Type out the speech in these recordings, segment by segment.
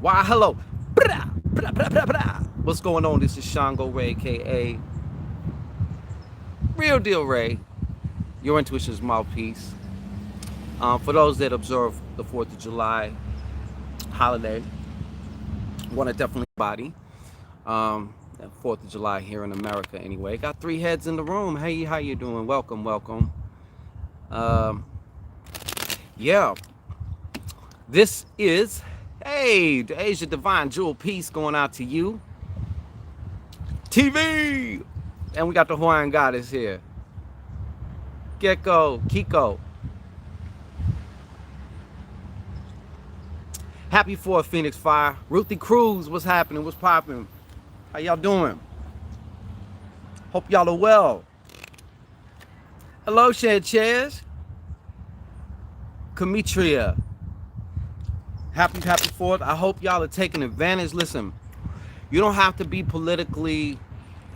Why, hello. Bra, bra, bra, bra, bra. What's going on? This is Shango Ray, aka Real Deal Ray, your intuition's mouthpiece. For those that observe the 4th of July holiday, want to definitely body. 4th of July here in America anyway. Got 3 heads in the room. Hey, how you doing? Welcome, welcome. Yeah. This is, hey, the Asia Divine Jewel Peace going out to you. TV! And we got the Hawaiian Goddess here. Gecko, Kiko. Happy 4th, Phoenix Fire. Ruthie Cruz, what's happening? What's popping? How y'all doing? Hope y'all are well. Hello, Sanchez. Kamitria. Happy 4th. I hope y'all are taking advantage. Listen, you don't have to be politically,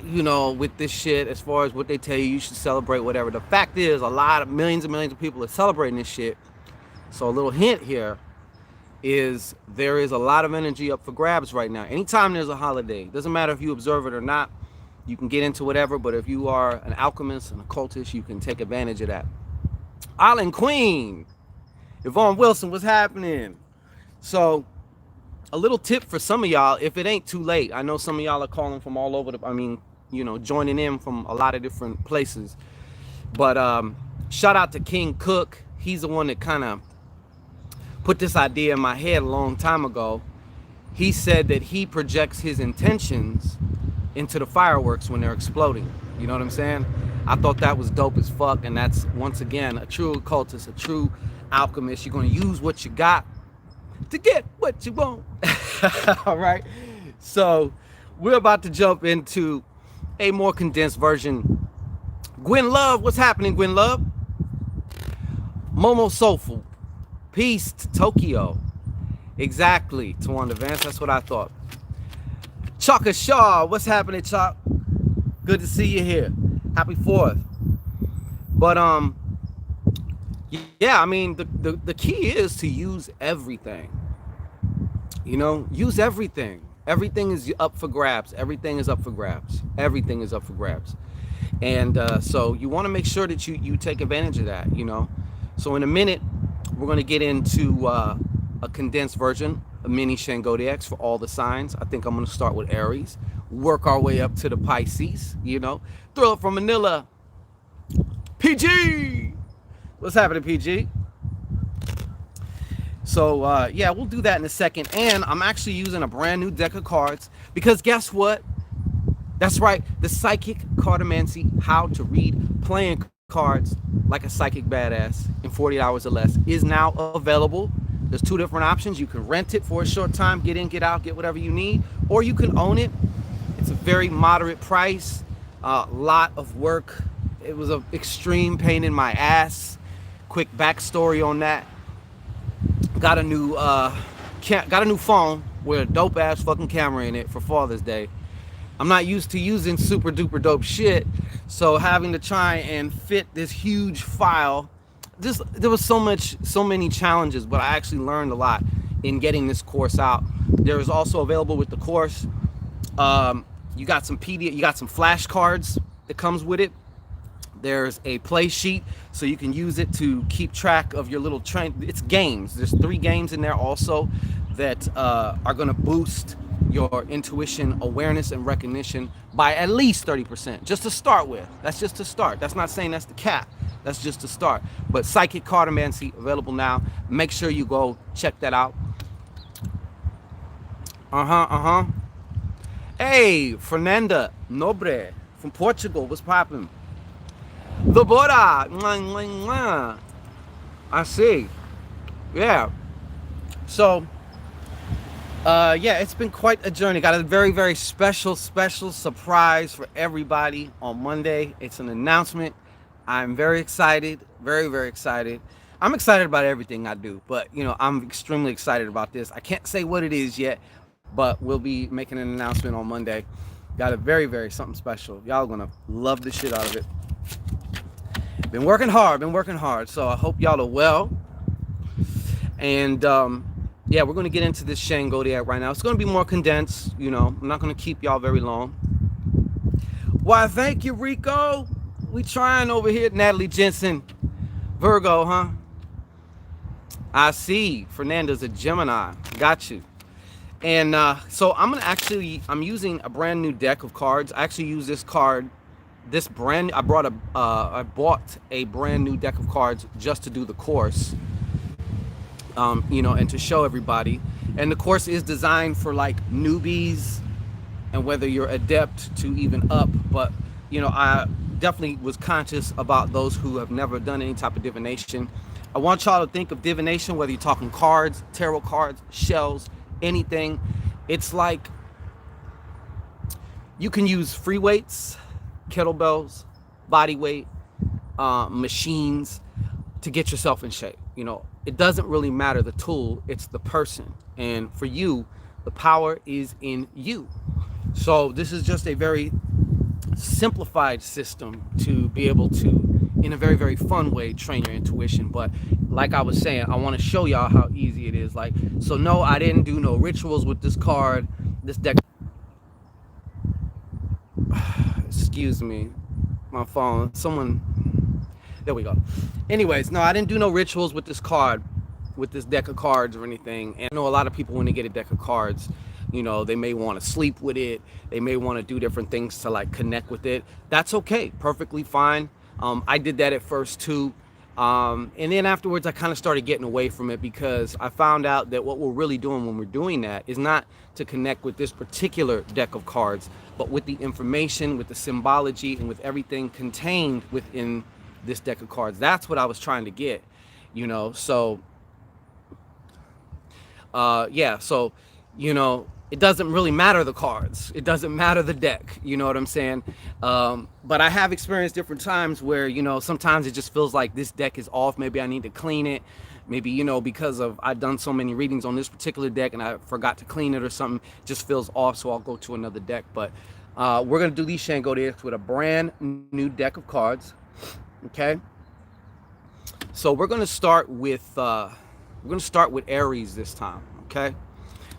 with this shit as far as what they tell you. You should celebrate whatever. The fact is, millions and millions of people are celebrating this shit. So a little hint here is there is a lot of energy up for grabs right now. Anytime there's a holiday, doesn't matter if you observe it or not, you can get into whatever, but if you are an alchemist, an occultist, you can take advantage of that. Island Queen, Yvonne Wilson, what's happening? So a little tip for some of y'all, if it ain't too late, I know some of y'all are calling from all over joining in from a lot of different places, but shout out to King Cook. He's the one that kind of put this idea in my head a long time ago. He said that he projects his intentions into the fireworks when they're exploding. You know what I'm saying? I thought that was dope as fuck, and that's, once again, a true occultist, a true alchemist. You're going to use what you got to get what you want. All right? So we're about to jump into a more condensed version. Gwen Love, what's happening, Gwen Love? Momo Soulful. Peace to Tokyo. Exactly, Tawanda Vance. That's what I thought. Chaka Shaw, what's happening, Chuck? Good to see you here. Happy 4th. But yeah, I mean, the key is to use everything. Use everything. Everything is up for grabs. Everything is up for grabs. Everything is up for grabs. And so you want to make sure that you take advantage of that. So in a minute, we're going to get into a condensed version, a mini Shangodiacs for all the signs. I think I'm going to start with Aries, work our way up to the Pisces, Thrill from Manila. PG! What's happening, PG? So, yeah, we'll do that in a second. And I'm actually using a brand new deck of cards because guess what? That's right. The Psychic Cartomancy, how to read playing cards like a psychic badass in 40 hours or less, is now available. There's 2 different options. You can rent it for a short time, get in, get out, get whatever you need, or you can own it. It's a very moderate price, lot of work. It was an extreme pain in my ass. Quick backstory on that. Got a new phone with a dope ass fucking camera in it for Father's Day. I'm not used to using super duper dope shit, so having to try and fit this huge file, there was so many challenges, but I actually learned a lot in getting this course out. There is also available with the course. You got some flashcards that comes with it. There's a play sheet, so you can use it to keep track of your little train. It's games. There's 3 games in there also that are going to boost your intuition, awareness, and recognition by at least 30%, just to start with. That's just to start. That's not saying that's the cap. That's just to start. But Psychic Cartomancy available now. Make sure you go check that out. Hey, Fernanda Nobre from Portugal. What's poppin'? The Bora. I see. Yeah. So, yeah, it's been quite a journey. Got a very, very special surprise for everybody on Monday. It's an announcement. I'm very excited. Very, very excited. I'm excited about everything I do, but, I'm extremely excited about this. I can't say what it is yet, but we'll be making an announcement on Monday. Got a very, very something special. Y'all are going to love the shit out of it. Been working hard. So I hope y'all are well. And yeah, we're going to get into this Shangodiac right now. It's going to be more condensed. You know, I'm not going to keep y'all very long. Why, thank you, Rico. We trying over here. Natalie Jensen, Virgo, huh? I see. Fernanda's a Gemini. Got you. And so I'm using a brand new deck of cards. I actually use this card, I bought a brand new deck of cards just to do the course, you know, and to show everybody. And the course is designed for like newbies and whether you're adept to even up. But, you know, I definitely was conscious about those who have never done any type of divination. I want y'all to think of divination, whether you're talking cards, tarot cards, shells, anything. It's like you can use free weights, kettlebells, body weight, machines to get yourself in shape. You know, it doesn't really matter the tool, it's the person. And for you, the power is in you. So this is just a very simplified system to be able to, in a very, very fun way, train your intuition. But like I was saying, I want to show y'all how easy it is. Like, so no, I didn't do no rituals with this card, this deck. Excuse me, my phone, there we go. Anyways, no, I didn't do no rituals with this card, with this deck of cards or anything. And I know a lot of people, when they get a deck of cards, you know, they may want to sleep with it. They may want to do different things to like connect with it. That's okay, perfectly fine. I did that at first too. And then afterwards, I kind of started getting away from it because I found out that what we're really doing when we're doing that is not to connect with this particular deck of cards, but with the information, with the symbology, and with everything contained within this deck of cards. That's what I was trying to get, you know. So, yeah, so, you know, it doesn't really matter the cards. It doesn't matter the deck. You know what I'm saying? But I have experienced different times where, you know, sometimes it just feels like this deck is off. Maybe I need to clean it. Maybe, you know, because of I've done so many readings on this particular deck and I forgot to clean it or something, it just feels off. So I'll go to another deck. But we're going to do these Shangodiacs with a brand new deck of cards. Okay. So we're going to start with Aries this time. Okay.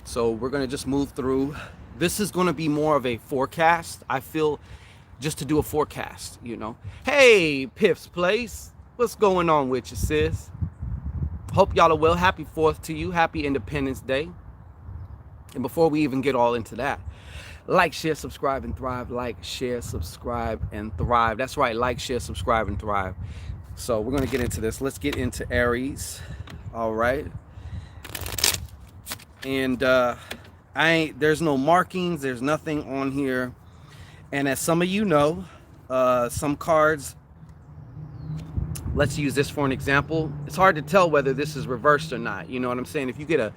So we're going to just move through. This is going to be more of a forecast. I feel just to do a forecast, you know. Hey, Piff's Place. What's going on with you, sis? Hope y'all are well. Happy 4th to you. Happy Independence Day. And before we even get all into that, like, share, subscribe, and thrive. Like, share, subscribe, and thrive. That's right. Like, share, subscribe, and thrive. So we're going to get into this. Let's get into Aries. All right. And there's no markings, there's nothing on here. And as some of you know, some cards, let's use this for an example. It's hard to tell whether this is reversed or not. You know what I'm saying? If you get a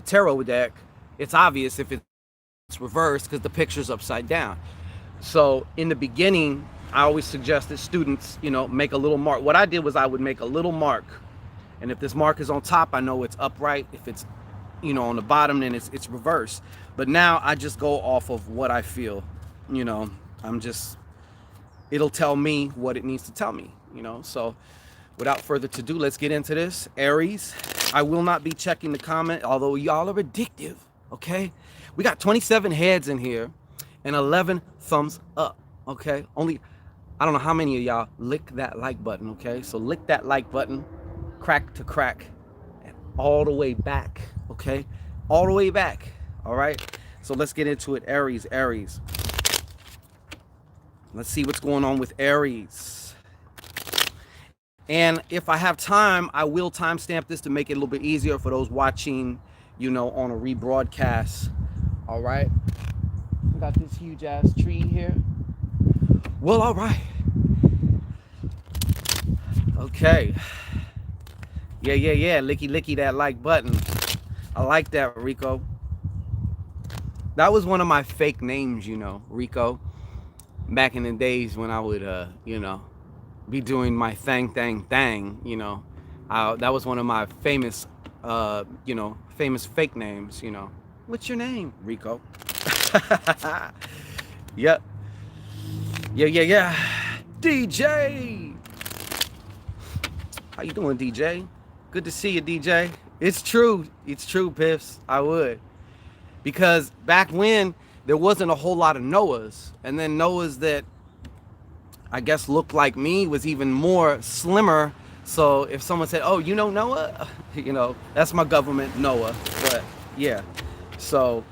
tarot deck, it's obvious if it's reversed because the picture's upside down. So in the beginning, I always suggest that students, you know, make a little mark. What I did was I would make a little mark. And if this mark is on top, I know it's upright. If it's, you know, on the bottom, then it's reversed. But now I just go off of what I feel, you know. It'll tell me what it needs to tell me, you know. So without further ado, let's get into this. Aries, I will not be checking the comment, although y'all are addictive, okay? We got 27 heads in here and 11 thumbs up, okay? Only, I don't know how many of y'all lick that like button, okay? So lick that like button, crack to crack, and all the way back. Okay, all the way back. All right, so let's get into it. Aries. Let's see what's going on with Aries. And if I have time, I will timestamp this to make it a little bit easier for those watching, you know, on a rebroadcast. All right, we got this huge ass tree here. Well, all right. Okay. Yeah. Licky that like button. I like that, Rico. That was one of my fake names, you know, Rico. Back in the days when I would, you know, be doing my thang, you know. That was one of my famous, you know, famous fake names, you know. What's your name? Rico. Yep. Yeah. DJ. How you doing, DJ? Good to see you, DJ. It's true. It's true, Piffs. I would. Because back when there wasn't a whole lot of Noahs, and then Noahs that I guess looked like me was even more slimmer. So if someone said, "Oh, you know Noah," that's my government Noah. But yeah, so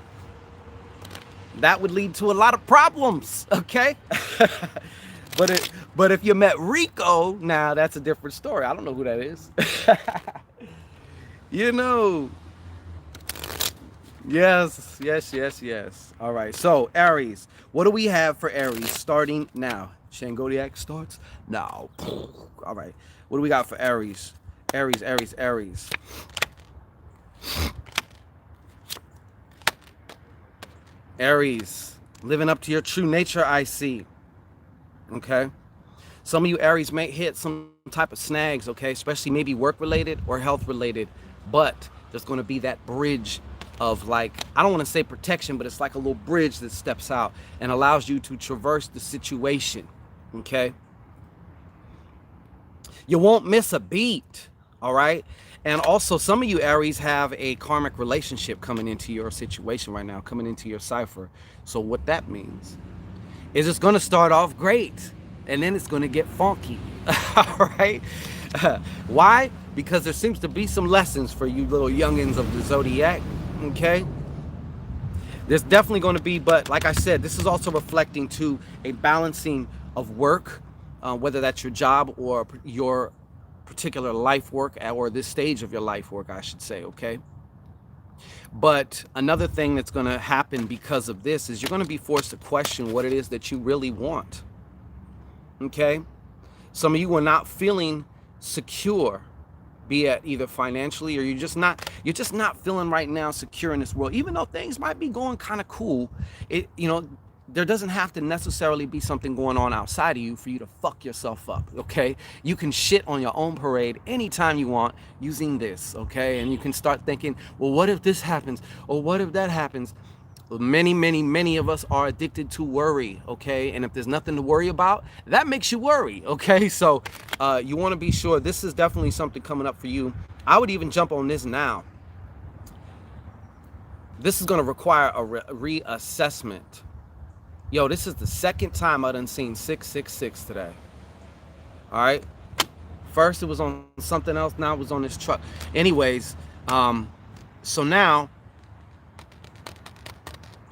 that would lead to a lot of problems. Okay, but if you met Rico, now that's a different story. I don't know who that is. you know. Yes, yes, yes, yes. All right. So Aries, what do we have for Aries starting now? Shangodiac starts now. All right. What do we got for Aries? Aries, Aries, Aries. Aries, living up to your true nature, I see. Okay. Some of you Aries may hit some type of snags, okay, especially maybe work related or health related, but there's going to be that bridge of, like, I don't want to say protection, but it's like a little bridge that steps out and allows you to traverse the situation, okay? You won't miss a beat, all right? And also, some of you Aries have a karmic relationship coming into your situation right now, coming into your cipher. So what that means is it's going to start off great, and then it's going to get funky. All right. Why? Because there seems to be some lessons for you little youngins of the zodiac. Okay. There's definitely going to be, but like I said, this is also reflecting to a balancing of work, whether that's your job or your particular life work, or this stage of your life work, I should say. Okay. But another thing that's going to happen because of this is you're going to be forced to question what it is that you really want. Okay. Some of you are not feeling secure, be it either financially, or you're just not feeling right now secure in this world, even though things might be going kind of cool. There doesn't have to necessarily be something going on outside of you for you to fuck yourself up. Okay, you can shit on your own parade anytime you want using this. Okay, and you can start thinking, well, what if this happens, or what if that happens? Many of us are addicted to worry, okay? And if there's nothing to worry about, that makes you worry, okay? So you want to be sure this is definitely something coming up for you. I would even jump on this now. This is going to require a reassessment. Yo, this is the second time I done seen 666 today. All right? First it was on something else, now it was on this truck. Anyways, so now,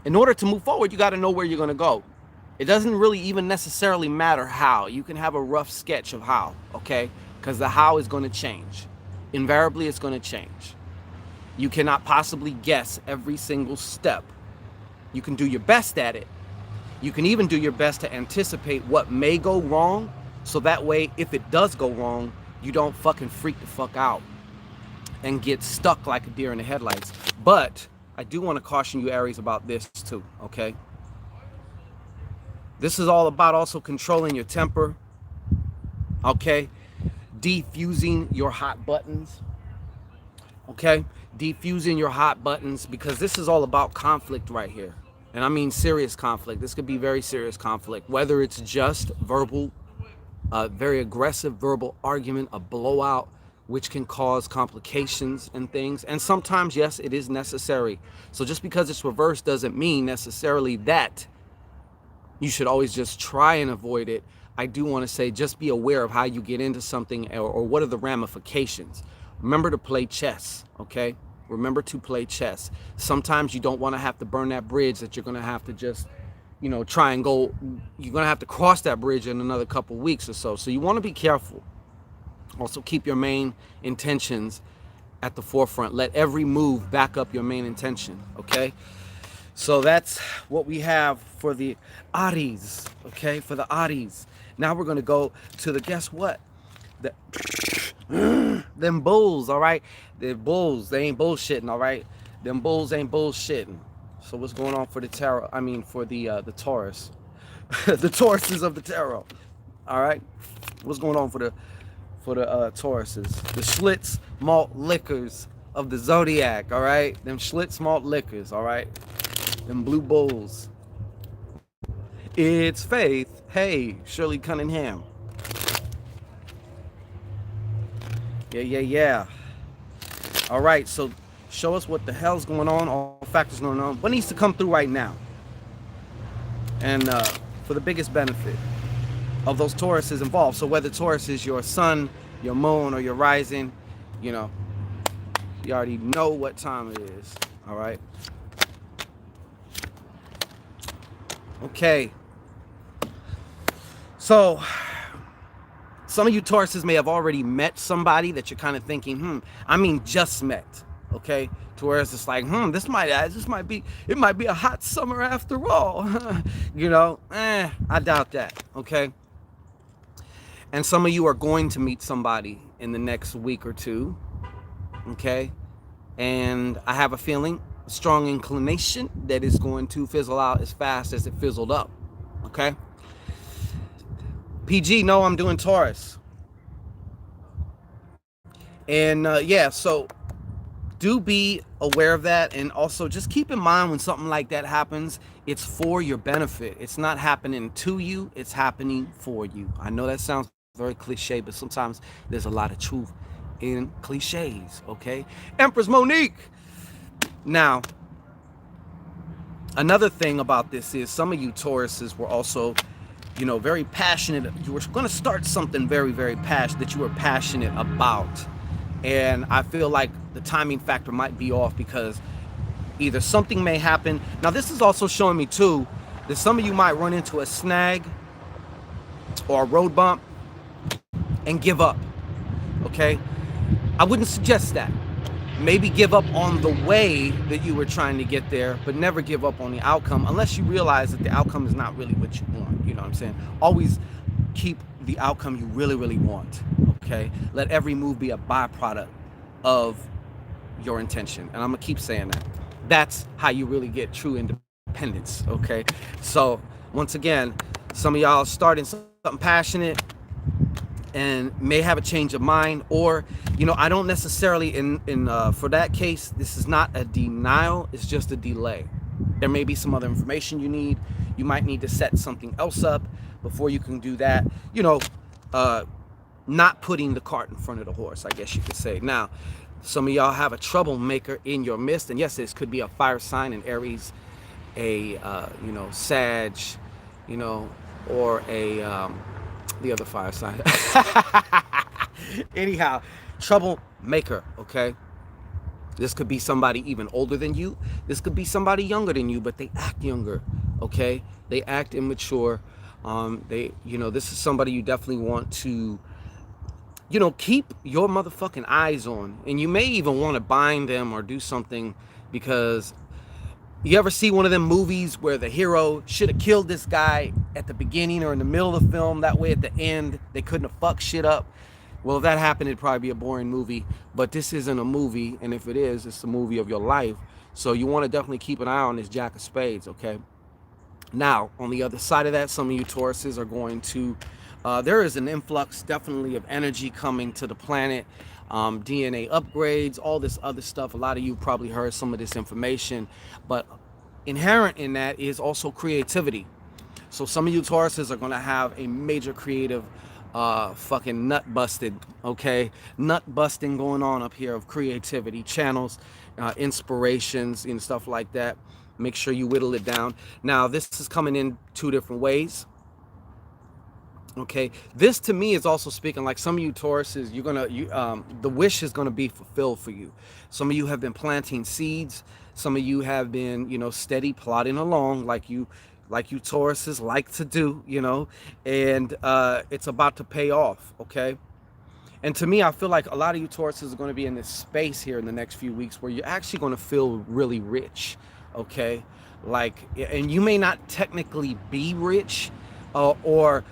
in order to move forward, you got to know where you're going to go. It doesn't really even necessarily matter how. You can have a rough sketch of how, okay? Because the how is going to change. Invariably, it's going to change. You cannot possibly guess every single step. You can do your best at it. You can even do your best to anticipate what may go wrong, so that way, if it does go wrong, you don't fucking freak the fuck out and get stuck like a deer in the headlights. But I do want to caution you, Aries, about this too, okay? This is all about also controlling your temper, okay? Defusing your hot buttons, okay? Defusing your hot buttons, because this is all about conflict right here. And I mean serious conflict. This could be very serious conflict, whether it's just verbal, very aggressive verbal argument, a blowout, which can cause complications and things. And sometimes, yes, it is necessary. So just because it's reversed doesn't mean necessarily that you should always just try and avoid it. I do want to say, just be aware of how you get into something, or what are the ramifications. Remember to play chess, okay? Remember to play chess. Sometimes you don't want to have to burn that bridge that you're going to have to just, try and go. You're going to have to cross that bridge in another couple weeks or so. So you want to be careful. Also, keep your main intentions at the forefront. Let every move back up your main intention, okay? So that's what we have for the Aries, okay? For the Aries. Now we're going to go to the, guess what? Them bulls, all right? The bulls, they ain't bullshitting, all right? Them bulls ain't bullshitting. So what's going on for the tarot? I mean, for the Taurus. The Tauruses of the tarot, all right? What's going on for the Tauruses, the Schlitz malt liquors of the zodiac, all right? Them Schlitz malt liquors, all right? Them blue bulls. It's Faith. Hey, Shirley Cunningham. Yeah. All right, so show us what the hell's going on, all factors going on. What needs to come through right now? And for the biggest benefit of those Tauruses involved. So whether Taurus is your sun, your moon, or your rising, you know, you already know what time it is. All right. Okay. So some of you Tauruses may have already met somebody that you're kind of thinking, I mean, just met. Okay. To where it's like, this might be a hot summer after all. You know, I doubt that. Okay. And some of you are going to meet somebody in the next week or two. Okay. And I have a feeling, a strong inclination that it's going to fizzle out as fast as it fizzled up. Okay. PG, no, I'm doing Taurus. And yeah, so do be aware of that. And also just keep in mind when something like that happens, it's for your benefit. It's not happening to you. It's happening for you. I know that sounds very cliche, but sometimes there's a lot of truth in cliches. Okay. Empress Monique. Now, another thing about this is some of you Tauruses were also, you know, very passionate. You were going to start something very, very passionate that you were passionate about. And I feel like the timing factor might be off because either something may happen. Now, this is also showing me too that some of you might run into a snag or a road bump and give up. Okay. I wouldn't suggest that. Maybe give up on the way that you were trying to get there, but never give up on the outcome unless you realize that the outcome is not really what you want. You know what I'm saying? Always keep the outcome you really, really want. Okay. Let every move be a byproduct of your intention. And I'm going to keep saying that. That's how you really get true independence. Okay. So once again, some of y'all are starting something passionate and may have a change of mind, or, you know, I don't necessarily for that case, this is not a denial. It's just a delay. There may be some other information you need. You might need to set something else up before you can do that. You know, not putting the cart in front of the horse, I guess you could say. Now, some of y'all have a troublemaker in your midst, and yes, this could be a fire sign, an Aries, a you know, Sag, you know, or a the other fire sign. Anyhow, troublemaker. Okay, this could be somebody even older than you. This could be somebody younger than you, but they act younger. Okay, they act immature. You know, this is somebody you definitely want to, you know, keep your motherfucking eyes on. And you may even want to bind them or do something, because you ever see one of them movies where the hero should have killed this guy at the beginning or in the middle of the film? That way at the end, they couldn't have fucked shit up. Well, if that happened, it'd probably be a boring movie. But this isn't a movie. And if it is, it's the movie of your life. So you want to definitely keep an eye on this Jack of Spades, okay? Now, on the other side of that, some of you Tauruses are going to, there is an influx definitely of energy coming to the planet. DNA upgrades, all this other stuff. A lot of you probably heard some of this information, but inherent in that is also creativity. So some of you Tauruses are going to have a major creative fucking nut busted, okay? Nut busting going on up here of creativity channels, inspirations and stuff like that. Make sure you whittle it down. Now, this is coming in two different ways. Okay, this to me is also speaking like some of you Tauruses, the wish is gonna be fulfilled for you. Some of you have been planting seeds. Some of you have been, you know, steady plodding along like you Tauruses like to do, you know, and it's about to pay off. Okay, and to me, I feel like a lot of you Tauruses are going to be in this space here in the next few weeks where you're actually going to feel really rich. Okay, like, and you may not technically be rich, or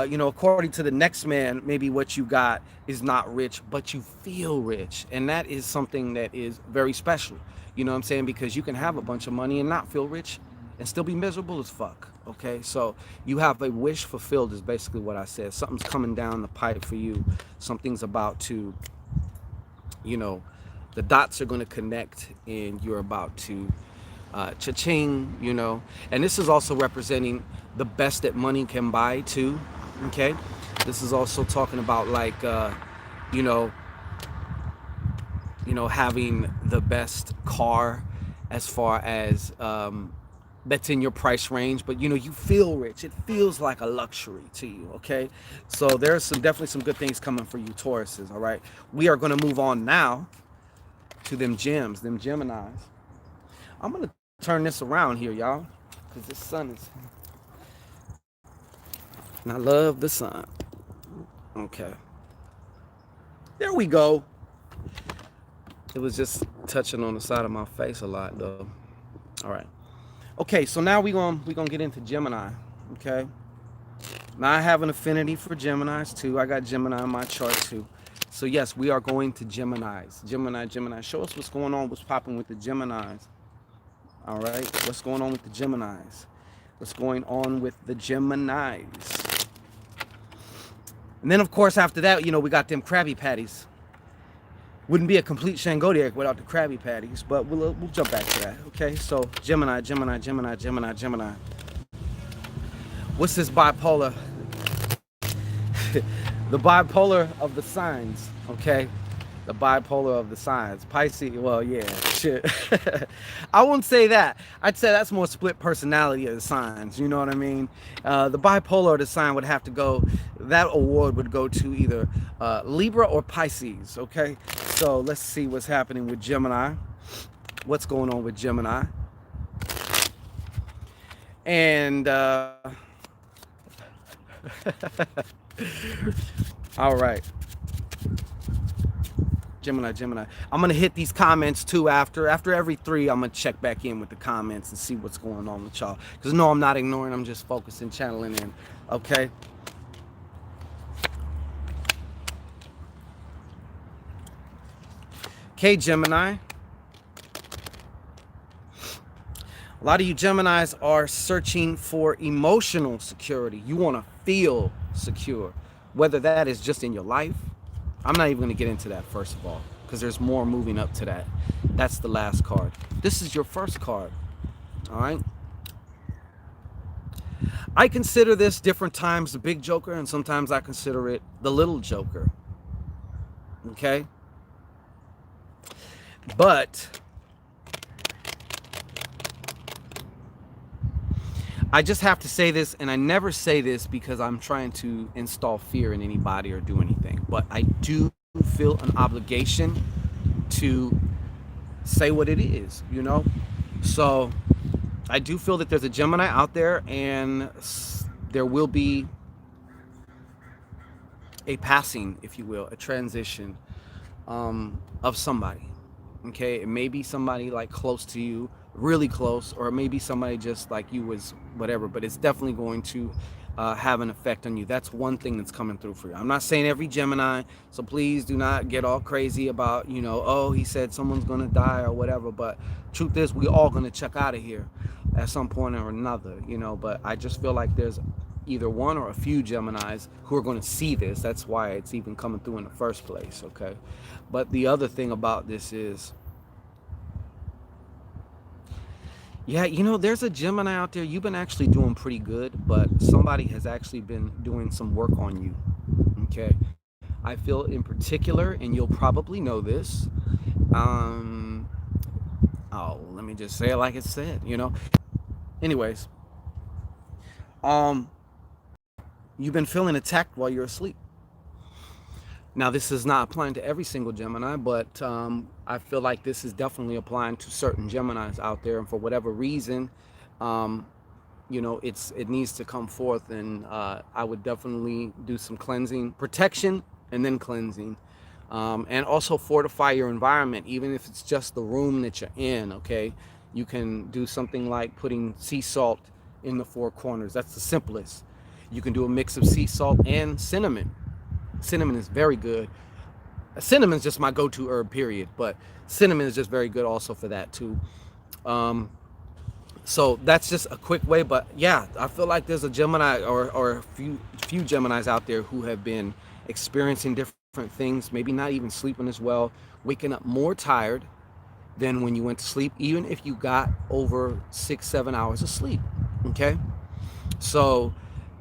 you know, according to the next man, maybe what you got is not rich, but you feel rich. And that is something that is very special. You know what I'm saying? Because you can have a bunch of money and not feel rich and still be miserable as fuck. Okay, so you have a wish fulfilled is basically what I said. Something's coming down the pipe for you. Something's about to, you know, the dots are going to connect and you're about to cha-ching, you know. And this is also representing the best that money can buy too. Okay, this is also talking about like you know, you know, having the best car as far as that's in your price range, but you know, you feel rich. It feels like a luxury to you, okay? So there's definitely some good things coming for you Tauruses, all right? We are going to move on now to them gems, them Geminis. I'm going to turn this around here, y'all, because the sun is, and I love the sun. Okay. There we go. It was just touching on the side of my face a lot, though. All right. Okay, so now we gonna get into Gemini. Okay. Now I have an affinity for Geminis too. I got Gemini on my chart too. So yes, we are going to Geminis. Gemini. Show us what's going on, what's popping with the Geminis. All right. What's going on with the Geminis? What's going on with the Geminis? And then of course after that, you know, we got them Krabby Patties. Wouldn't be a complete Shangodiac without the Krabby Patties, but we'll jump back to that. Okay, so Gemini. What's this bipolar? The bipolar of the signs, okay? The bipolar of the signs. Pisces, well, yeah, shit. I wouldn't say that. I'd say that's more split personality of the signs, you know what I mean? The bipolar of the sign would have to go, that award would go to either Libra or Pisces, okay? So let's see what's happening with Gemini. What's going on with Gemini? And all right. Gemini. I'm gonna hit these comments too after every 3. I'm gonna check back in with the comments and see what's going on with y'all. Because no, I'm not ignoring. I'm just focusing, channeling in. Okay. Okay, Gemini. A lot of you Geminis are searching for emotional security. You want to feel secure, whether that is just in your life. I'm not even going to get into that first of all, because there's more moving up to that. That's the last card. This is your first card. All right. I consider this different times the big joker, and sometimes I consider it the little joker. Okay. But I just have to say this, and I never say this because I'm trying to install fear in anybody or do anything, but I do feel an obligation to say what it is, you know? So I do feel that there's a Gemini out there, and there will be a passing, if you will, a transition of somebody. Okay, it may be somebody like close to you, really close, or maybe somebody just like you was whatever, but it's definitely going to have an effect on you. That's one thing that's coming through for you. I'm not saying every Gemini, so please do not get all crazy about, you know, oh, he said someone's gonna die or whatever, but truth is we all gonna check out of here at some point or another, you know. But I just feel like there's either one or a few Geminis who are going to see this. That's why it's even coming through in the first place, okay? But the other thing about this is, yeah, you know, there's a Gemini out there. You've been actually doing pretty good, but somebody has actually been doing some work on you, okay? I feel in particular, and you'll probably know this, oh, let me just say it like it's said, you know? Anyways, you've been feeling attacked while you're asleep. Now, this is not applying to every single Gemini, but I feel like this is definitely applying to certain Geminis out there. And for whatever reason, you know, it needs to come forth. And I would definitely do some cleansing, protection, and then cleansing. And also fortify your environment, even if it's just the room that you're in, okay? You can do something like putting sea salt in the 4 corners. That's the simplest. You can do a mix of sea salt and cinnamon. Cinnamon is very good. Cinnamon is just my go-to herb, period. But cinnamon is just very good also for that too. So that's just a quick way. But yeah, I feel like there's a Gemini or a few Geminis out there who have been experiencing different things, maybe not even sleeping as well, waking up more tired than when you went to sleep, even if you got over 6-7 hours of sleep. Okay, so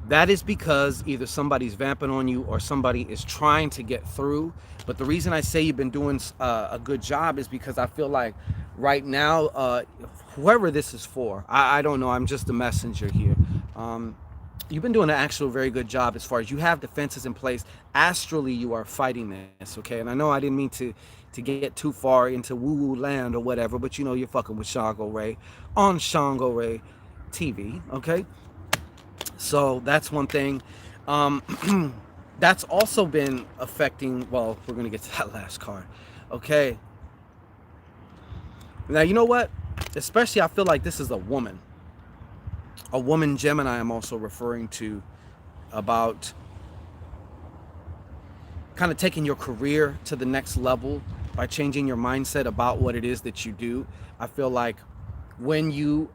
That is because either somebody's vamping on you or somebody is trying to get through. But the reason I say you've been doing a good job is because I feel like right now, whoever this is for, I don't know. I'm just a messenger here. Um, you've been doing an actual very good job as far as you have defenses in place. Astrally, you are fighting this, okay? And I know I didn't mean to get too far into woo-woo land or whatever, but you know you're fucking with Shango Ray on Shango Ray TV, okay? So that's one thing. That's also been affecting, well, we're going to get to that last card. Okay. Now, you know what? Especially, I feel like this is a woman. A woman Gemini I'm also referring to, about kind of taking your career to the next level by changing your mindset about what it is that you do. I feel like when you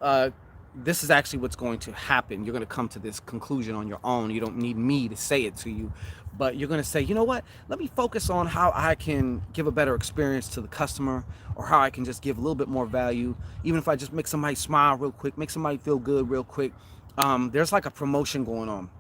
this is actually what's going to happen. You're going to come to this conclusion on your own. You don't need me to say it to you, but you're going to say, you know what, let me focus on how I can give a better experience to the customer, or how I can just give a little bit more value, even if I just make somebody smile real quick, make somebody feel good real quick. There's like a promotion going on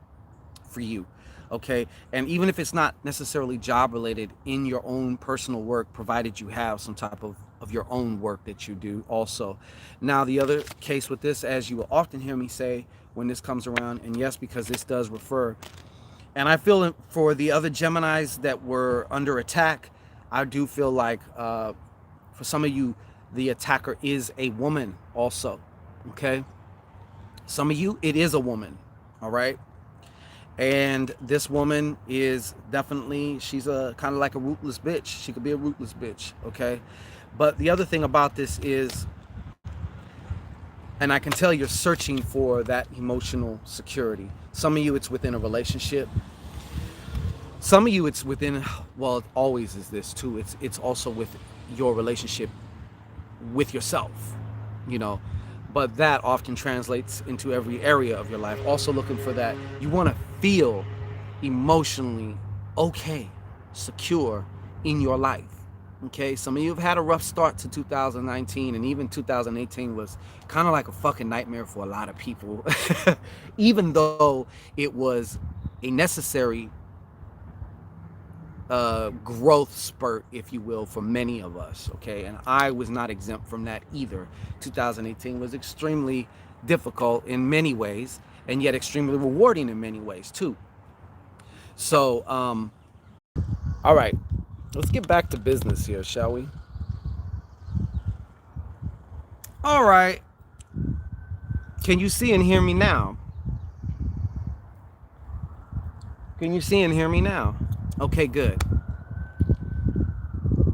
for you, okay? And even if it's not necessarily job related, in your own personal work, provided you have some type of your own work that you do also. Now, the other case with this, as you will often hear me say when this comes around, and yes, because this does refer, and I feel for the other Geminis that were under attack, I do feel like for some of you, the attacker is a woman also, okay? Some of you, it is a woman, all right? And this woman is definitely, she's a kind of like a ruthless bitch. She could be a ruthless bitch, okay? But the other thing about this is, and I can tell you're searching for that emotional security. Some of you, it's within a relationship. Some of you, it's within, well, it always is this too. It's also with your relationship with yourself, you know. But that often translates into every area of your life. Also looking for that. You want to feel emotionally okay, secure in your life. Okay, some of you have had a rough start to 2019, and even 2018 was kind of like a fucking nightmare for a lot of people. Even though it was a necessary growth spurt, if you will, for many of us, okay? And I was not exempt from that either. 2018 was extremely difficult in many ways, and yet extremely rewarding in many ways too. So, all right, let's get back to business here, shall we? All right. Can you see and hear me now? Can you see and hear me now? Okay, good.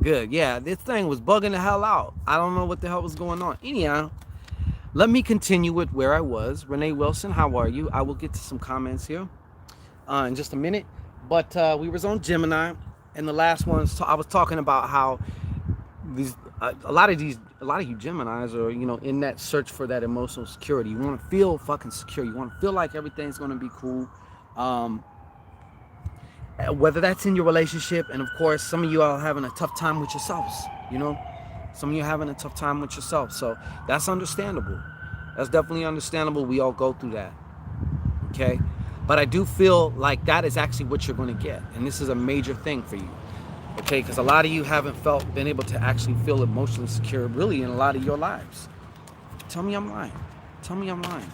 Good. Yeah, this thing was bugging the hell out. I don't know what the hell was going on. Anyhow, let me continue with where I was. Renee Wilson, how are you? I will get to some comments here in just a minute. But we was on Gemini, and the last one, I was talking about how these a lot of you Geminis are, you know, in that search for that emotional security. You want to feel fucking secure. You want to feel like everything's going to be cool. Whether that's in your relationship, and of course, some of you are having a tough time with yourselves, you know, some of you are having a tough time with yourself. So that's understandable. That's definitely understandable. We all go through that. Okay. But I do feel like that is actually what you're going to get. And this is a major thing for you. Okay. Because a lot of you haven't been able to actually feel emotionally secure really in a lot of your lives. Tell me I'm lying. Tell me I'm lying.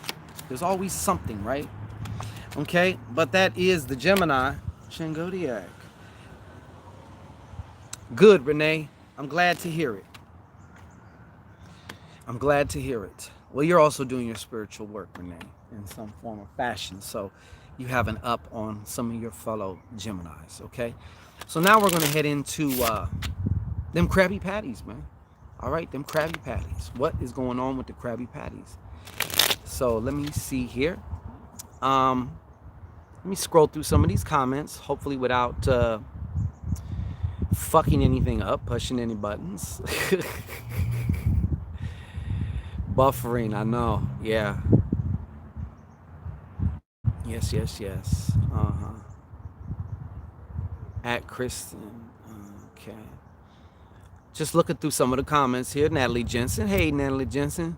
There's always something, right? Okay. But that is the Gemini. Shangodiac. Good, Renee. I'm glad to hear it. I'm glad to hear it. Well, you're also doing your spiritual work, Renee, in some form or fashion. So you have an up on some of your fellow Geminis, okay? So now we're going to head into them Krabby Patties, man. All right, them Krabby Patties. What is going on with the Krabby Patties? So let me see here. Let me scroll through some of these comments, hopefully without fucking anything up, pushing any buttons. Buffering, I know. Yeah. Yes. At Kristen. Okay. Just looking through some of the comments here. Natalie Jensen. Hey, Natalie Jensen.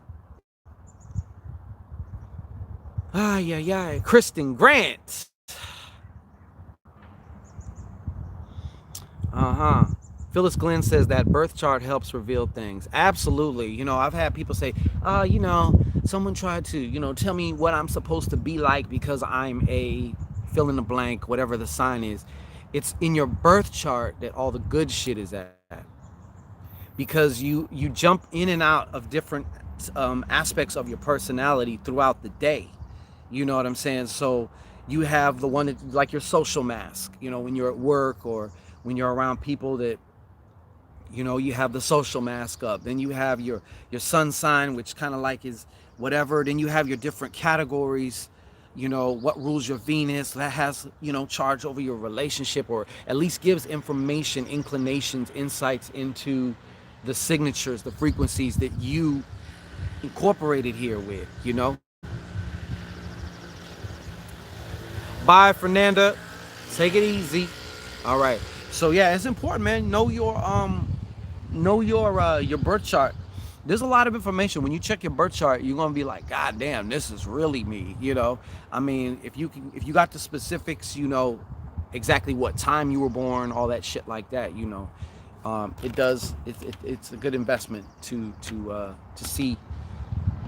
Kristen Grant. Phyllis Glenn says that birth chart helps reveal things. Absolutely. You know, I've had people say, you know, someone tried to, you know, tell me what I'm supposed to be like because I'm a fill in the blank, whatever the sign is. It's in your birth chart that all the good shit is at. Because you jump in and out of different aspects of your personality throughout the day. You know what I'm saying? So you have the one that, like your social mask, you know, when you're at work or when you're around people that, you know, you have the social mask up. Then you have your sun sign, which kind of like is whatever. Then you have your different categories, you know, what rules your Venus. That has, you know, charge over your relationship, or at least gives information, inclinations, insights into the signatures, the frequencies that you incorporated here with, you know. Bye, Fernanda. Take it easy. All right. So yeah, it's important, man. Know your birth chart. There's a lot of information. When you check your birth chart, you're gonna be like, God damn, this is really me, you know. I mean, if you got the specifics, you know exactly what time you were born, all that shit like that, you know. It's a good investment to see,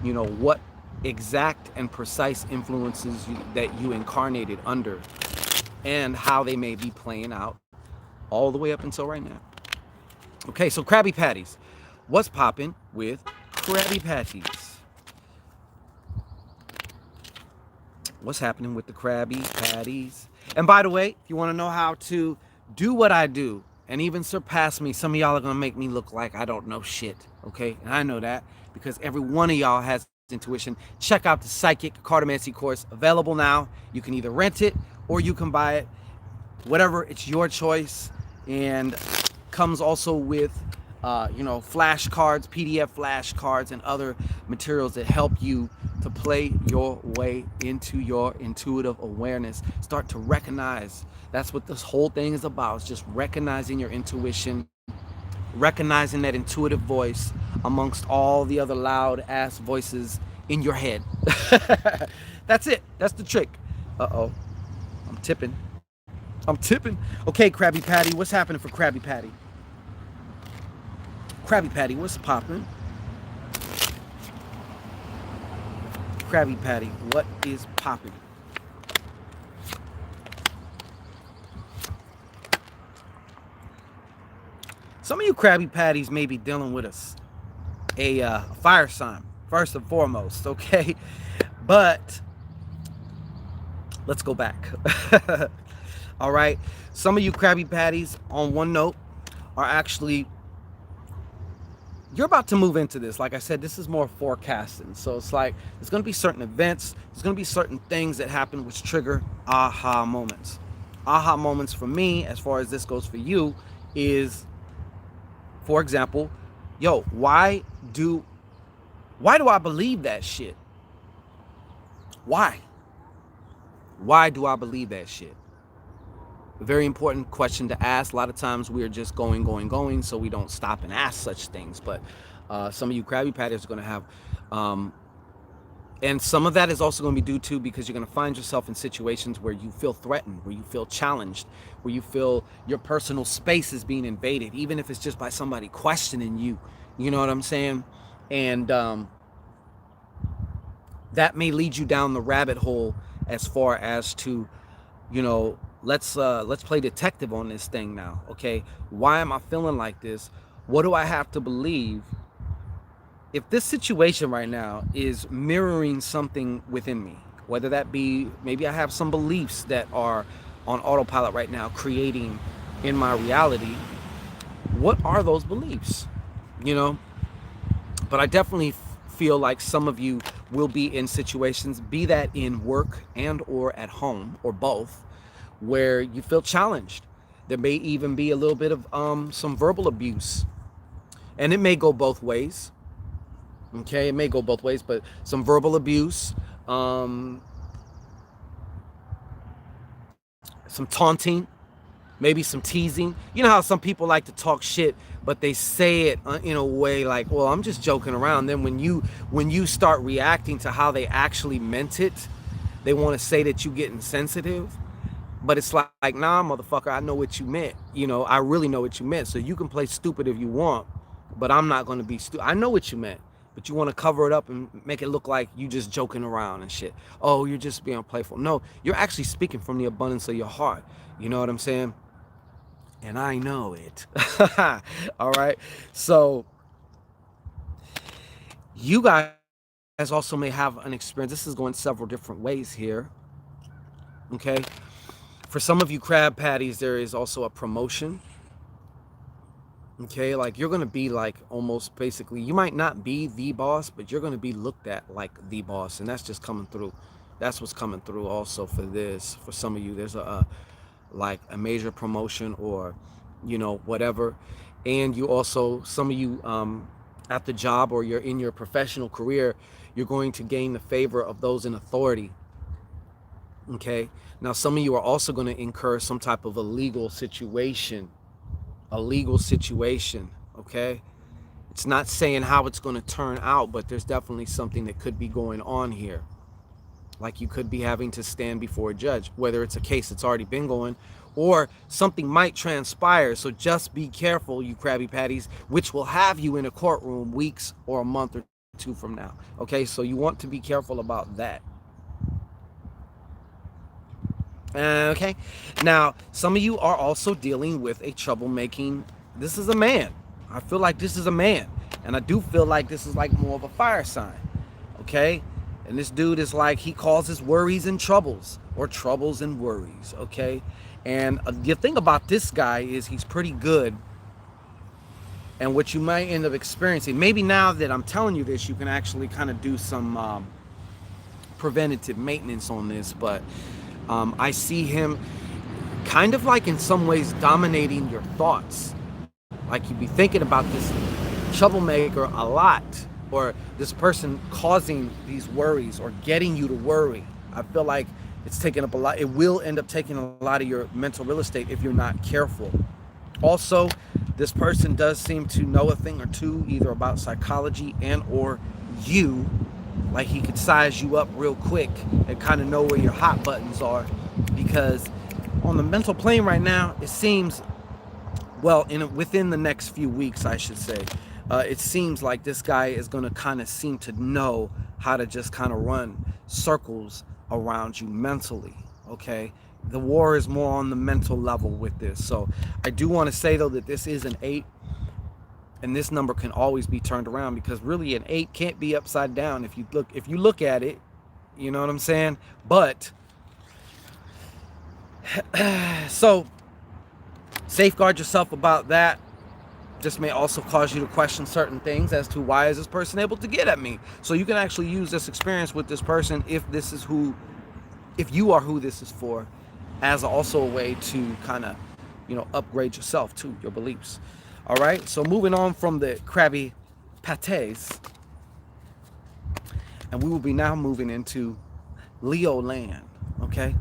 you know, what exact and precise influences that you incarnated under, and how they may be playing out all the way up until right now. Okay, so Krabby Patties. What's popping with Krabby Patties? What's happening with the Krabby Patties? And by the way, if you want to know how to do what I do and even surpass me, some of y'all are going to make me look like I don't know shit, okay? And I know that because every one of y'all has intuition. Check out the Psychic Cartomancy course, available now. You can either rent it or you can buy it. Whatever, it's your choice. And comes also with you know, flashcards, PDF flashcards, and other materials that help you to play your way into your intuitive awareness. Start to recognize. That's what this whole thing is about. It's just recognizing your intuition, recognizing that intuitive voice amongst all the other loud ass voices in your head. That's it. That's the trick. Uh-oh. I'm tipping. Okay, Krabby Patty. What's happening for Krabby Patty? Krabby Patty, what's popping? Krabby Patty, what is popping? Some of you Krabby Patties may be dealing with a fire sign, first and foremost, okay? But let's go back. All right, some of you Krabby Patties, on one note, are actually, you're about to move into this. Like I said, this is more forecasting. So it's like, there's going to be certain events, there's going to be certain things that happen which trigger aha moments. Aha moments for me, as far as this goes for you, is, for example, yo, why do I believe that shit? Why do I believe that shit? A very important question to ask. A lot of times we're just going, so we don't stop and ask such things. But some of you Krabby Patties are going to have, and some of that is also going to be due to because you're going to find yourself in situations where you feel threatened, where you feel challenged, where you feel your personal space is being invaded, even if it's just by somebody questioning you. You know what I'm saying? And that may lead you down the rabbit hole as far as to, you know, let's play detective on this thing now, okay? Why am I feeling like this? What do I have to believe? If this situation right now is mirroring something within me, whether that be, maybe I have some beliefs that are on autopilot right now, creating in my reality, what are those beliefs? You know? But I definitely feel like some of you will be in situations, be that in work and or at home, or both, where you feel challenged. There may even be a little bit of some verbal abuse, and it may go both ways. Okay, it may go both ways, but some verbal abuse, some taunting, maybe some teasing. You know how some people like to talk shit, but they say it in a way like, well, I'm just joking around. Then when you start reacting to how they actually meant it, They want to say that you getting sensitive, but it's like, nah, motherfucker, I know what you meant. You know, I really know what you meant. So you can play stupid if you want, but I'm not going to be stupid. I know what you meant, but you want to cover it up and make it look like you just joking around and shit. Oh, you're just being playful. No, you're actually speaking from the abundance of your heart. You know what I'm saying? And I know it. All right. So you guys also may have an experience. This is going several different ways here. Okay. For some of you crab patties, there is also a promotion. Okay, like you're gonna be like almost basically, you might not be the boss, but you're gonna be looked at like the boss, and that's just coming through. That's what's coming through also for this. For some of you, there's a like a major promotion or, you know, whatever. And you also, some of you at the job or you're in your professional career, you're going to gain the favor of those in authority. Okay, now some of you are also going to incur some type of a legal situation. Okay, it's not saying how it's going to turn out, but there's definitely something that could be going on here. Like you could be having to stand before a judge, whether it's a case that's already been going or something might transpire. So just be careful, you Krabby Patties, which will have you in a courtroom weeks or a month or two from now. Okay, so you want to be careful about that. Okay, now some of you are also dealing with a troublemaking. This is a man. I feel like this is a man, and I do feel like this is like more of a fire sign. Okay, and this dude is like, he causes worries and troubles, or troubles and worries. Okay, and the thing about this guy is he's pretty good. And what you might end up experiencing, maybe now that I'm telling you this, you can actually kind of do some preventative maintenance on this, but I see him kind of like in some ways dominating your thoughts. Like you'd be thinking about this troublemaker a lot, or this person causing these worries or getting you to worry. I feel like it's taking up a lot. It will end up taking a lot of your mental real estate if you're not careful. Also, this person does seem to know a thing or two, either about psychology and or you. Like he could size you up real quick and kind of know where your hot buttons are, because on the mental plane right now, it seems, well, within the next few weeks, I should say, it seems like this guy is going to kind of seem to know how to just kind of run circles around you mentally. Okay, the war is more on the mental level with this. So I do want to say though that this is an 8. And this number can always be turned around, because really an 8 can't be upside down if you look at it, you know what I'm saying? But so safeguard yourself about that. This may also cause you to question certain things as to why is this person able to get at me. So you can actually use this experience with this person if you are who this is for, as also a way to kind of, you know, upgrade yourself too, your beliefs. All right, so moving on from the Krabby Patés, and we will be now moving into Leo land, okay?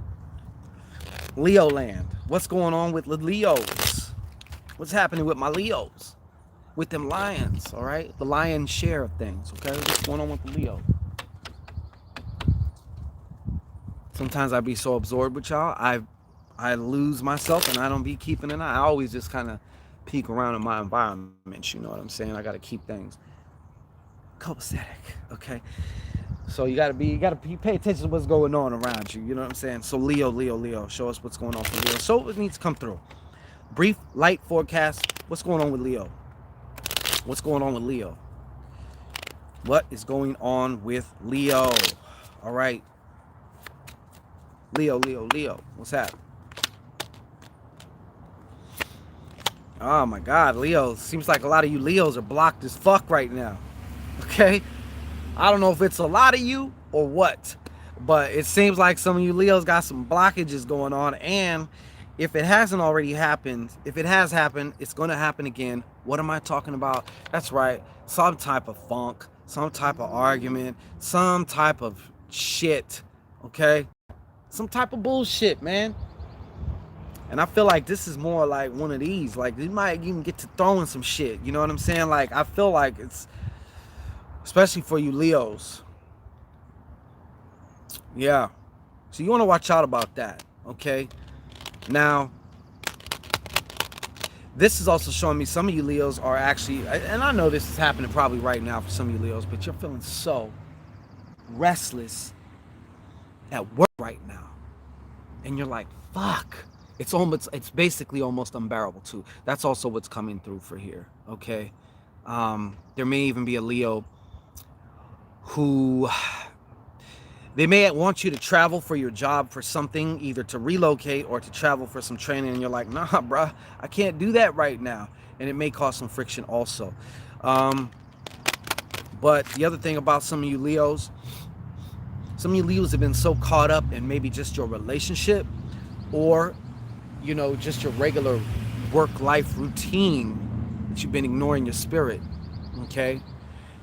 Leo land. What's going on with the Leos? What's happening with my Leos? With them lions, all right? The lion's share of things, okay? What's going on with the Leo? Sometimes I be so absorbed with y'all, I lose myself and I don't be keeping an eye. I always just kind of peek around in my environment, you know what I'm saying? I got to keep things copacetic, okay? So you gotta pay attention to what's going on around you, you know what I'm saying? So Leo, show us what's going on for Leo. So it needs to come through. Brief light forecast. What's going on with Leo? What's going on with Leo? What is going on with Leo? All right, Leo, what's happening? Oh my God, Leo. Seems like a lot of you Leos are blocked as fuck right now. Okay? I don't know if it's a lot of you or what, but it seems like some of you Leos got some blockages going on. And if it hasn't already happened, if it has happened, it's going to happen again. What am I talking about? That's right. Some type of funk, some type of argument, some type of shit. Okay? Some type of bullshit, man. And I feel like this is more like one of these. Like, you might even get to throwing some shit. You know what I'm saying? Like, I feel like it's, especially for you Leos. Yeah. So you want to watch out about that, okay? Now, this is also showing me some of you Leos are actually, and I know this is happening probably right now for some of you Leos, but you're feeling so restless at work right now. And you're like, fuck. It's basically almost unbearable too. That's also what's coming through for here, okay? There may even be a Leo who, they may want you to travel for your job for something, either to relocate or to travel for some training, and you're like, nah, bruh, I can't do that right now. And it may cause some friction also. But the other thing about some of you Leos have been so caught up in maybe just your relationship, or, you know, just your regular work-life routine, that you've been ignoring your spirit, okay?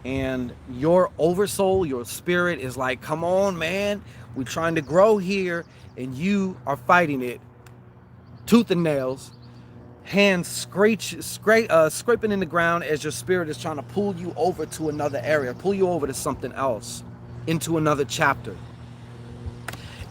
And your oversoul, your spirit is like, come on, man, we're trying to grow here, and you are fighting it tooth and nails, hands scraping in the ground as your spirit is trying to pull you over to another area, pull you over to something else, into another chapter.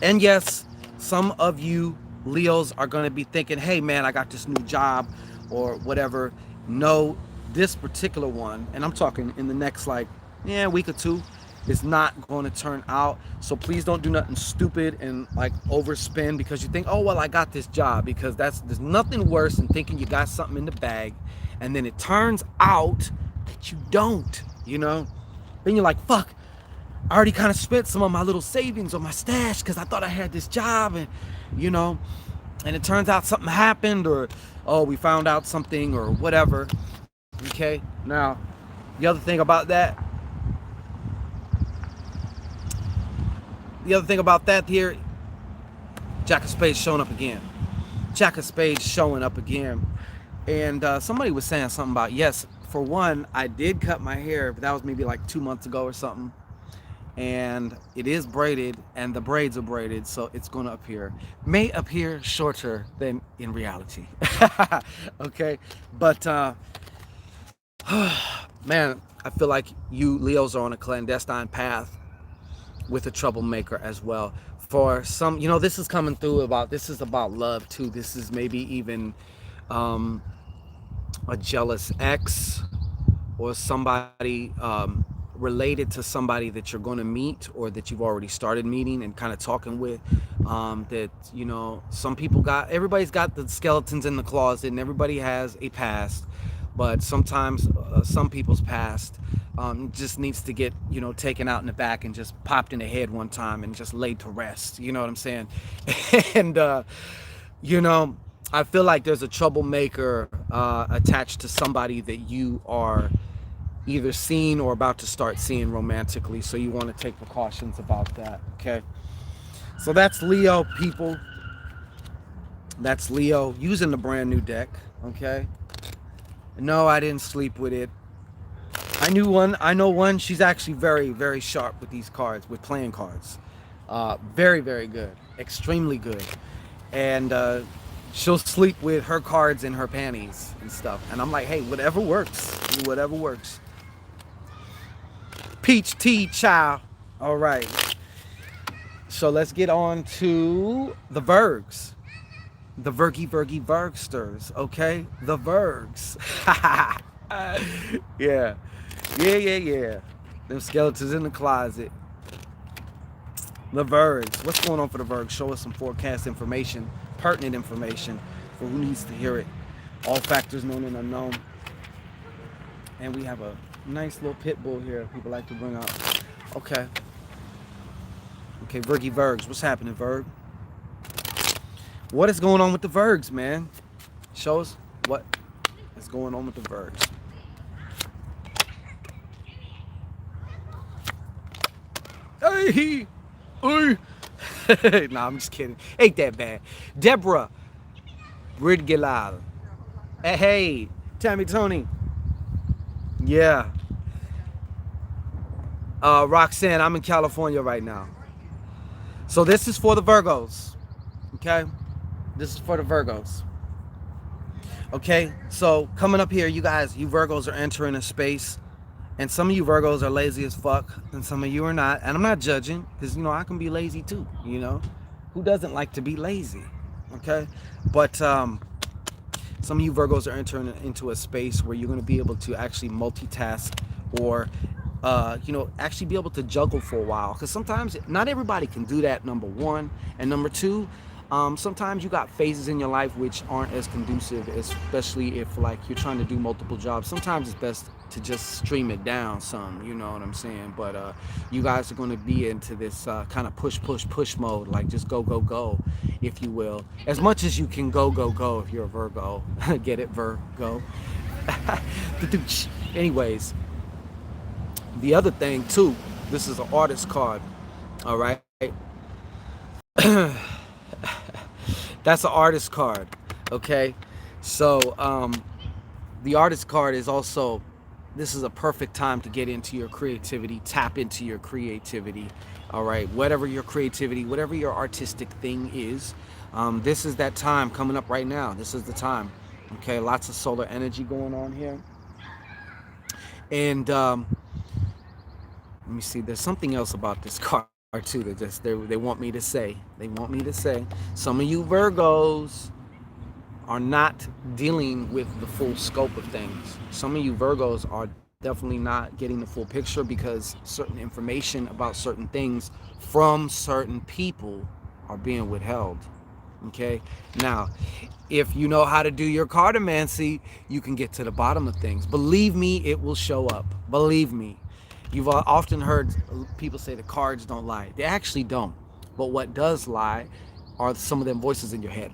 And yes, some of you Leos are going to be thinking, hey man, I got this new job or whatever. No, this particular one, and I'm talking in the next week or two, is not going to turn out. So please don't do nothing stupid and like overspend because you think, oh well, I got this job, because there's nothing worse than thinking you got something in the bag and then it turns out that you don't, you know. Then you're like, fuck, I already kind of spent some of my little savings or my stash because I thought I had this job, and you know, and it turns out something happened, or oh, we found out something or whatever. Okay, now the other thing about that here, Jack of Spades showing up again. Jack of Spades showing up again. And somebody was saying something about, yes, for one, I did cut my hair, but that was maybe like 2 months ago or something. And it is braided, and the braids are braided, so it's going to may appear shorter than in reality. Okay, but man, I feel like you Leos are on a clandestine path with a troublemaker as well. For some, you know, this is coming through this is about love too. This is maybe even a jealous ex, or somebody related to somebody that you're going to meet, or that you've already started meeting and kind of talking with, that, you know, everybody's got the skeletons in the closet, and everybody has a past, but sometimes some people's past just needs to get, you know, taken out in the back and just popped in the head one time and just laid to rest, you know what I'm saying? And you know, I feel like there's a troublemaker attached to somebody that you are either seeing or about to start seeing romantically, so you want to take precautions about that, okay? So that's Leo, people. That's Leo using the brand new deck, okay? No, I didn't sleep with it. I know one, she's actually very, very sharp with these cards, with playing cards. Very, very good, extremely good. And she'll sleep with her cards in her panties and stuff. And I'm like, hey, whatever works, whatever works. Peach tea, child. All right. So let's get on to the Virgs. The Virgsters, okay? The Virgs. Yeah. Them skeletons in the closet. The Virgs. What's going on for the Virgs? Show us some forecast information, pertinent information for who needs to hear it. All factors known and unknown. And we have a nice little pit bull here people like to bring up. Okay, Virgs. What's happening, Virg? What is going on with the Virgs, man? Show us what is going on with the Virgs. Hey! Nah, I'm just kidding. Ain't that bad. Deborah Bridgilal. Hey, Tammy Tony. Yeah. Roxanne, I'm in California right now. So this is for the Virgos. Okay? This is for the Virgos. Okay? So coming up here, you Virgos are entering a space. And some of you Virgos are lazy as fuck. And some of you are not. And I'm not judging. Because, you know, I can be lazy too. You know? Who doesn't like to be lazy? Okay, but some of you Virgos are entering into a space where you're going to be able to actually multitask, or actually be able to juggle for a while, because sometimes not everybody can do that, number one. And number two, sometimes you got phases in your life which aren't as conducive, especially if like you're trying to do multiple jobs. Sometimes it's best to just stream it down some, you know what I'm saying? But you guys are going to be into this kind of push mode, like just go, if you will, as much as you can go if you're a Virgo. Get it, Virgo? Anyways, the other thing too, this is an artist card, all right? That's an artist card, okay? So the artist card is also, this is a perfect time to get into your creativity, tap into your creativity, all right? Whatever your creativity, whatever your artistic thing is, this is that time coming up right now. This is the time, okay? Lots of solar energy going on here. And let me see, there's something else about this card too that just they want me to say. They want me to say, some of you Virgos are not dealing with the full scope of things. Some of you Virgos are definitely not getting the full picture because certain information about certain things from certain people are being withheld. Okay, now if you know how to do your cartomancy, you can get to the bottom of things. Believe me, it will show up. Believe me. You've often heard people say the cards don't lie. They actually don't. But what does lie are some of them voices in your head.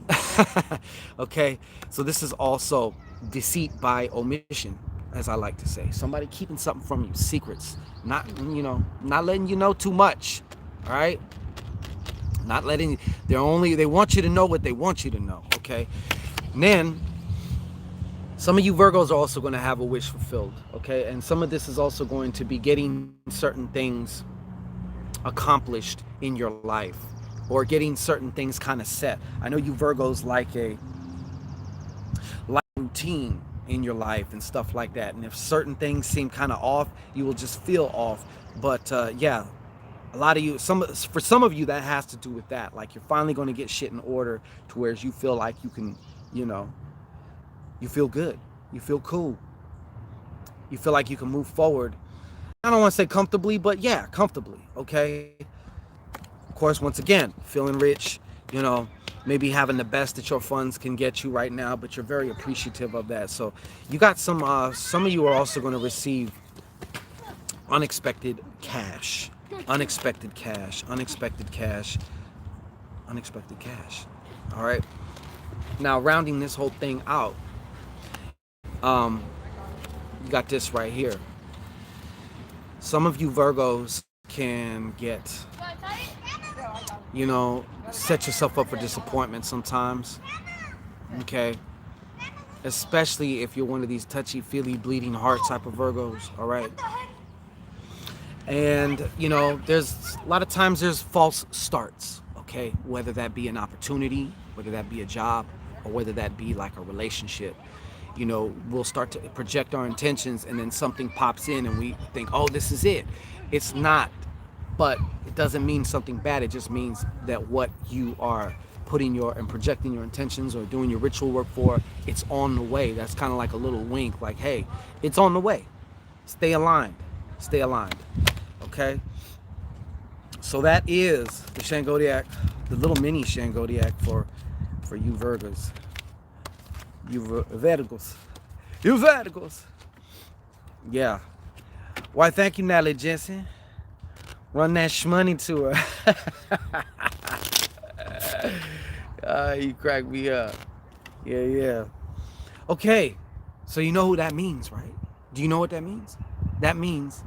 Okay, so this is also deceit by omission, as I like to say. Somebody keeping something from you, secrets, not letting you know too much. All right, not letting. They want you to know what they want you to know. Okay, and then some of you Virgos are also going to have a wish fulfilled, okay? And some of this is also going to be getting certain things accomplished in your life, or getting certain things kind of set. I know you Virgos like a routine in your life and stuff like that. And if certain things seem kind of off, you will just feel off. But yeah, a lot of you, for some of you, that has to do with that. Like you're finally going to get shit in order to where you feel like you can, you feel good. You feel cool. You feel like you can move forward. I don't want to say comfortably, but yeah, comfortably, okay? Of course, once again, feeling rich, maybe having the best that your funds can get you right now, but you're very appreciative of that. So you got some of you are also going to receive unexpected cash. Unexpected cash. Unexpected cash. Unexpected cash. All right? Now, rounding this whole thing out, you got this right here. Some of you Virgos can get, set yourself up for disappointment sometimes, okay? Especially if you're one of these touchy-feely, bleeding heart type of Virgos, all right? And, there's a lot of times there's false starts, okay? Whether that be an opportunity, whether that be a job, or whether that be like a relationship. We'll start to project our intentions, and then something pops in and we think, oh, this is it. It's not, but it doesn't mean something bad. It just means that what you are putting and projecting your intentions or doing your ritual work for, it's on the way. That's kind of like a little wink, like, hey, it's on the way. Stay aligned. Stay aligned. Okay? So that is the Shangodiac, the little mini Shangodiac for you Virgos. You Virgos. You Virgos. Yeah. Why, thank you, Natalie Jensen. Run that shmoney to her. You crack me up. Yeah. Okay. So you know who that means, right? Do you know what that means? That means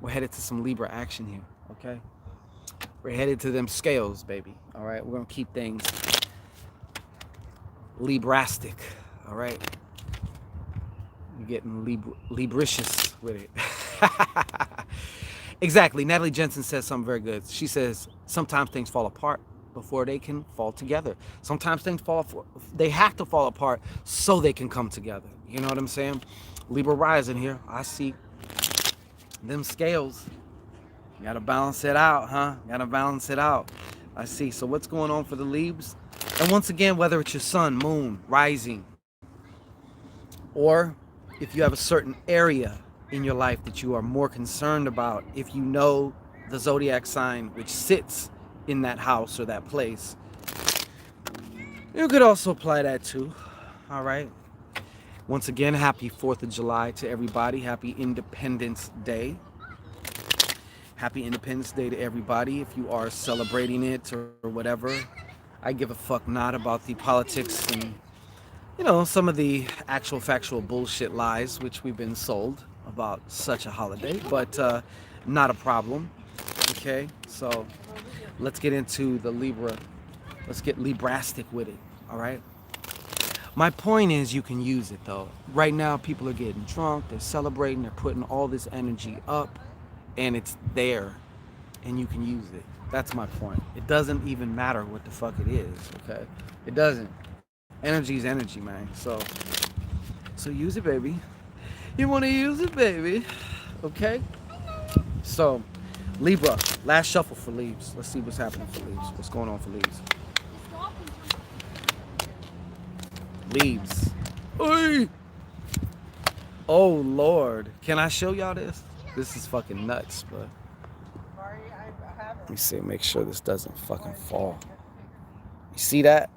we're headed to some Libra action here, okay? We're headed to them scales, baby. All right? We're going to keep things Librastic, all right? You're getting Libricious with it. Exactly. Natalie Jensen says something very good. She says, sometimes things fall apart before they can fall together. Sometimes things they have to fall apart so they can come together. You know what I'm saying? Libra rising here. I see them scales. You gotta balance it out, huh? Gotta balance it out. I see. So what's going on for the Libs? And once again, whether it's your sun, moon, rising, or if you have a certain area in your life that you are more concerned about, if you know the zodiac sign which sits in that house or that place, you could also apply that too. All right. Once again, happy 4th of July to everybody. Happy Independence Day. Happy Independence Day to everybody. If you are celebrating it or whatever, I give a fuck not about the politics and, you know, some of the actual factual bullshit lies which we've been sold about such a holiday, but not a problem. Okay, so let's get into the Libra. Let's get Librastic with it, all right? My point is you can use it, though. Right now, people are getting drunk, they're celebrating, they're putting all this energy up, and it's there, and you can use it. That's my point. It doesn't even matter what the fuck it is, okay? It doesn't. Energy is energy, man. So use it, baby. You want to use it, baby, okay? So, Libra, last shuffle for Libs. Let's see what's happening for Libs. What's going on for Libs? Libs. Oy! Oh, Lord. Can I show y'all this? This is fucking nuts, but let me see, make sure this doesn't fucking fall. You see that?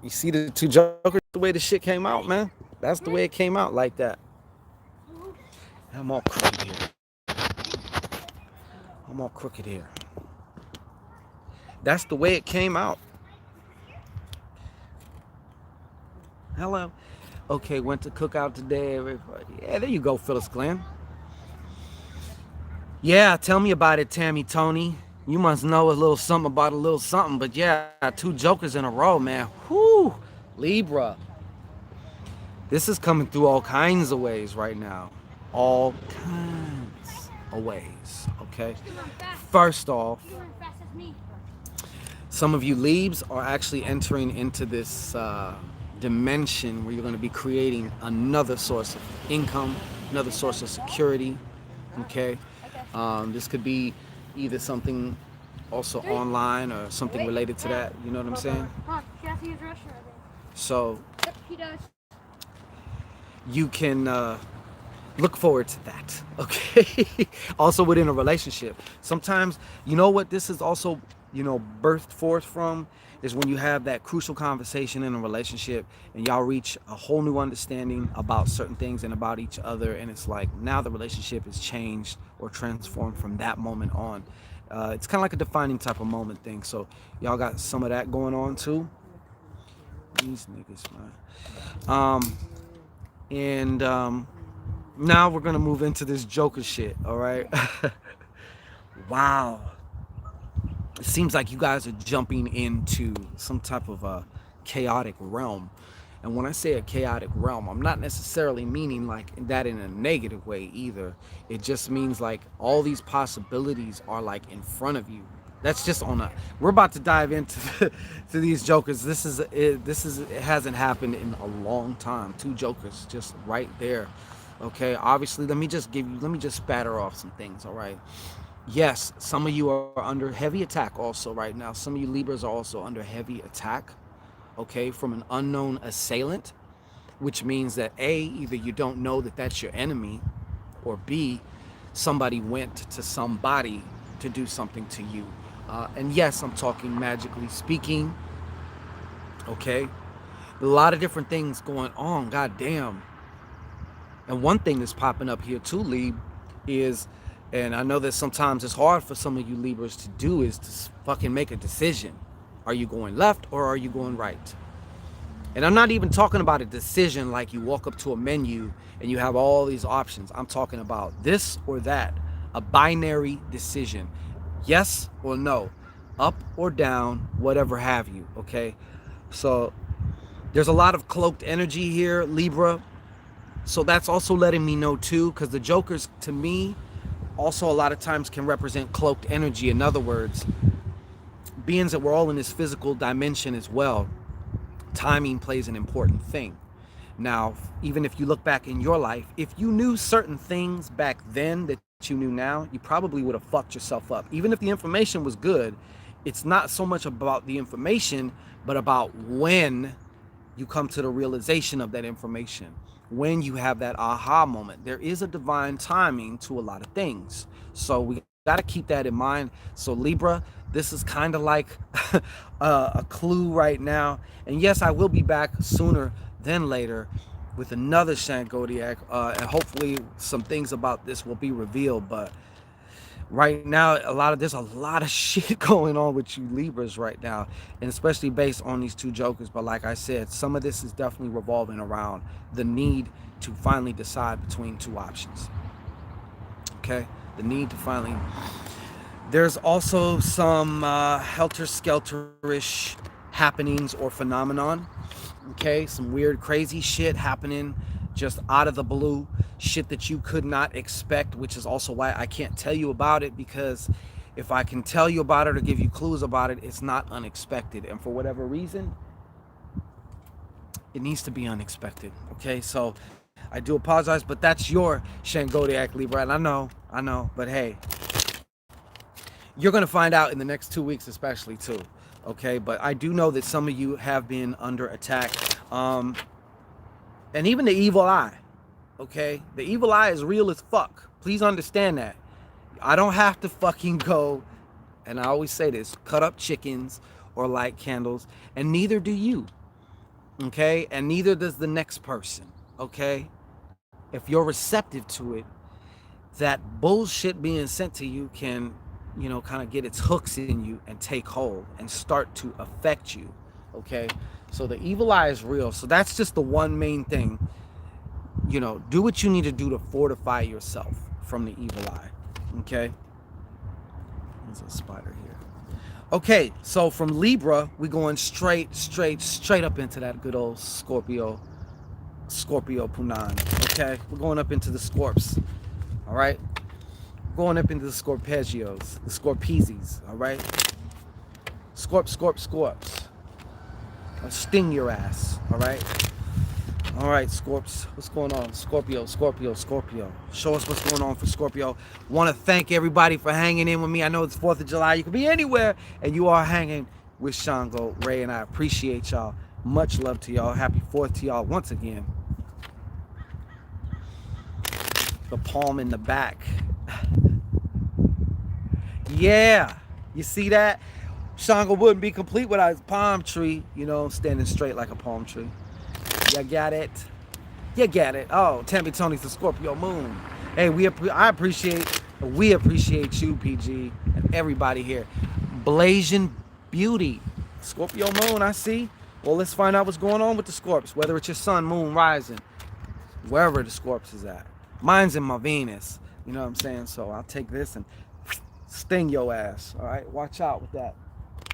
You see the two jokers? The way the shit came out, man. That's the way it came out, like that. I'm all crooked here. I'm all crooked here. That's the way it came out. Hello. Okay, went to cookout today. Everybody. Yeah, there you go, Phyllis Glenn. Yeah, tell me about it, Tammy Tony. You must know a little something about a little something. But yeah, two jokers in a row, man. Whoo, Libra. This is coming through all kinds of ways right now. All kinds of ways, okay? First off, some of you Libs are actually entering into this dimension where you're going to be creating another source of income, another source of security, okay? This could be either something also online or something related to that, you know what I'm saying? So you can look forward to that, okay? Also within a relationship. Sometimes, you know what this is also, you know, birthed forth from is when you have that crucial conversation in a relationship and y'all reach a whole new understanding about certain things and about each other, and it's like now the relationship is changed or transformed from that moment on. It's kind of like a defining type of moment thing. So y'all got some of that going on too. These niggas, man. Now we're gonna move into this Joker shit, all right? Wow. It seems like you guys are jumping into some type of a chaotic realm. And when I say a chaotic realm, I'm not necessarily meaning like that in a negative way either. It just means like all these possibilities are like in front of you. That's just on a, we're about to dive into to these jokers. It hasn't happened in a long time. Two jokers just right there. Okay, obviously, let me just spatter off some things, all right? Yes, some of you are under heavy attack also right now. Some of you Libras are also under heavy attack, okay, from an unknown assailant, which means that A, either you don't know that that's your enemy, or B, somebody went to somebody to do something to you. And yes, I'm talking magically speaking, okay? A lot of different things going on, goddamn. And one thing that's popping up here too, Lib, is, and I know that sometimes it's hard for some of you Libras to do, is to fucking make a decision. Are you going left or are you going right? And I'm not even talking about a decision like you walk up to a menu and you have all these options. I'm talking about this or that, a binary decision. Yes or no, up or down, whatever have you, okay? So there's a lot of cloaked energy here, Libra. So that's also letting me know too, because the jokers to me also a lot of times can represent cloaked energy. In other words, beings that we're all in this physical dimension as well, timing plays an important thing. Now, even if you look back in your life, if you knew certain things back then that you knew now, you probably would have fucked yourself up. Even if the information was good, it's not so much about the information, but about when you come to the realization of that information, when you have that aha moment. There is a divine timing to a lot of things. So we got to keep that in mind. So Libra, this is kind of like a clue right now. And yes, I will be back sooner than later with another Shangodiac, and hopefully some things about this will be revealed. But right now, there's a lot of shit going on with you Libras right now, and especially based on these two jokers. But like I said, some of this is definitely revolving around the need to finally decide between two options. Okay, the need to finally. There's also some helter-skelterish happenings or phenomenon. Okay, some weird, crazy shit happening just out of the blue, shit that you could not expect, which is also why I can't tell you about it, because if I can tell you about it or give you clues about it, it's not unexpected. And for whatever reason, it needs to be unexpected. Okay, so I do apologize, but that's your Shangodiac Libra, and I know, but hey, you're going to find out in the next 2 weeks especially too. Okay, but I do know that some of you have been under attack, and even the evil eye. Okay, the evil eye is real as fuck. Please understand that. I don't have to fucking go, and I always say this, cut up chickens or light candles, and neither do you. Okay, and neither does the next person. Okay, if you're receptive to it, that bullshit being sent to you can, kind of get its hooks in you and take hold and start to affect you. Okay, so the evil eye is real. So that's just the one main thing. Do what you need to do to fortify yourself from the evil eye. Okay, there's a spider here. Okay, so from Libra, we're going straight up into that good old Scorpio Punan. Okay, we're going up into the Scorps. All right, going up into the Scorpegios, the Scorpizes. All right, Scorps. I'll sting your ass. All right, Scorps. What's going on? Scorpio. Show us what's going on for Scorpio. Want to thank everybody for hanging in with me. I know it's 4th of July. You could be anywhere, and you are hanging with Shango, Ray, and I appreciate y'all. Much love to y'all. Happy 4th to y'all once again. The palm in the back. Yeah, you see that? Shango wouldn't be complete without his palm tree, standing straight like a palm tree. You got it? Oh, Tammy Tony's the Scorpio moon. Hey, we appreciate you, PG, and everybody here. Blazing beauty. Scorpio moon, I see. Well, let's find out what's going on with the Scorps, whether it's your sun, moon, rising, wherever the Scorps is at. Mine's in my Venus. You know what I'm saying? So I'll take this and sting your ass. All right? Watch out with that.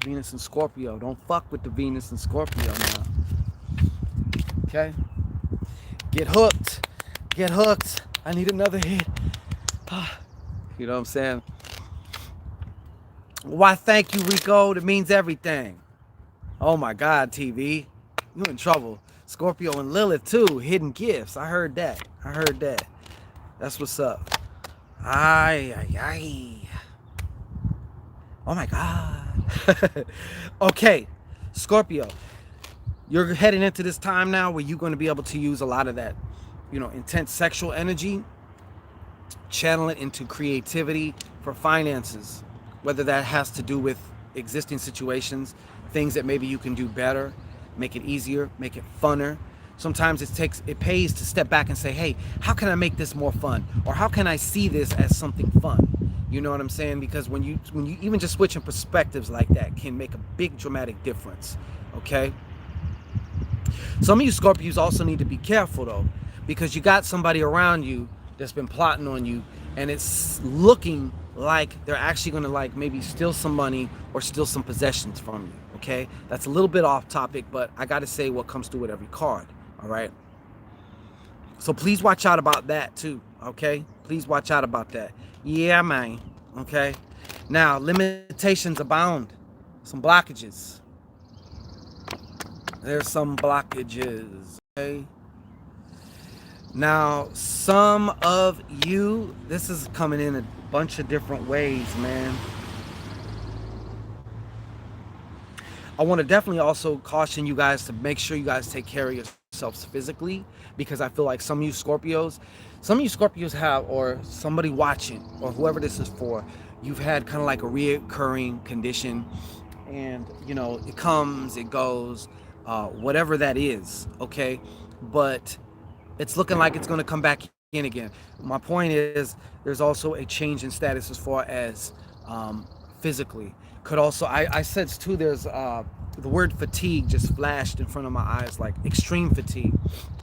Venus and Scorpio. Don't fuck with the Venus and Scorpio now. Okay? Get hooked. I need another hit. You know what I'm saying? Why, thank you, Rico. That means everything. Oh my God, TV. You in trouble. Scorpio and Lilith too. Hidden gifts. I heard that. That's what's up. Ay. Oh my God. Okay, Scorpio. You're heading into this time now where you're going to be able to use a lot of that, intense sexual energy, channel it into creativity for finances, whether that has to do with existing situations, things that maybe you can do better, make it easier, make it funner. Sometimes it pays to step back and say, hey, how can I make this more fun? Or how can I see this as something fun? You know what I'm saying? Because when you even just switching perspectives like that can make a big dramatic difference. Okay? Some of you Scorpios also need to be careful though, because you got somebody around you that's been plotting on you, and it's looking like they're actually going to maybe steal some money or steal some possessions from you. Okay? That's a little bit off topic, but I got to say what comes through with every card. All right? So please watch out about that too. Okay? Please watch out about that. Yeah, man. Okay? Now, limitations abound. Some blockages. There's some blockages. Okay? Now, some of you, this is coming in a bunch of different ways, man. I want to definitely also caution you guys to make sure you guys take care of yourselves physically, because I feel like some of you Scorpios have, or somebody watching, or whoever this is for, you've had kind of like a reoccurring condition, and you know, it comes, it goes, whatever that is, okay? But it's looking like it's going to come back in again. My point is, there's also a change in status as far as physically. Could also, I said too, there's the word fatigue just flashed in front of my eyes, like extreme fatigue,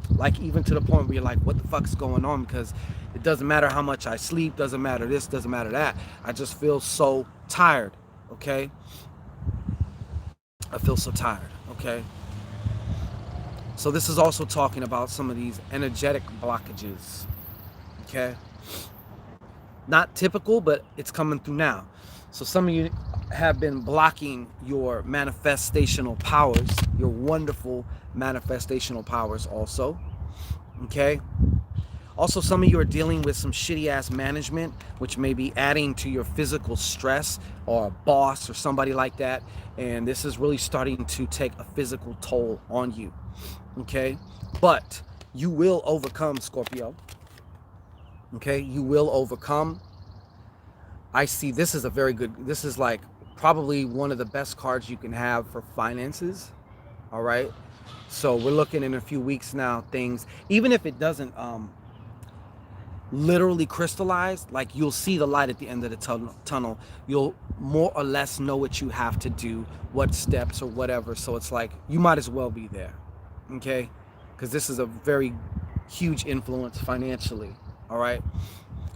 like even to the point where you're like, what the fuck's going on? Because it doesn't matter how much I sleep, doesn't matter this, doesn't matter that, I just feel so tired, okay? I feel so tired, okay? So this is also talking about some of these energetic blockages, okay? Not typical, but it's coming through now. So some of you have been blocking your manifestational powers, your wonderful manifestational powers also, okay? Also, some of you are dealing with some shitty ass management, which may be adding to your physical stress, or a boss or somebody like that. And this is really starting to take a physical toll on you, okay? But you will overcome, Scorpio, okay? You will overcome. I see this is a very good, this is like probably one of the best cards you can have for finances, all right? So we're looking in a few weeks now, things, even if it doesn't literally crystallize, like you'll see the light at the end of the tunnel. You'll more or less know what you have to do, what steps or whatever. So it's like, you might as well be there, okay? Because this is a very huge influence financially, all right?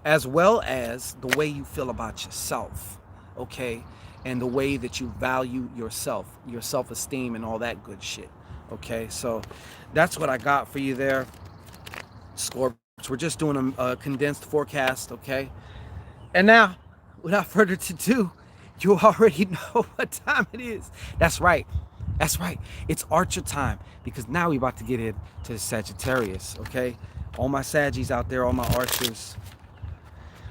As well as the way you feel about yourself, okay? And the way that you value yourself, your self-esteem and all that good shit, okay? So that's what I got for you there, Scorpio. We're just doing a condensed forecast, okay? And now, without further ado, you already know what time it is. That's right. That's right. It's Archer time, because now we're about to get into the Sagittarius, okay? All my Saggies out there, all my Archers,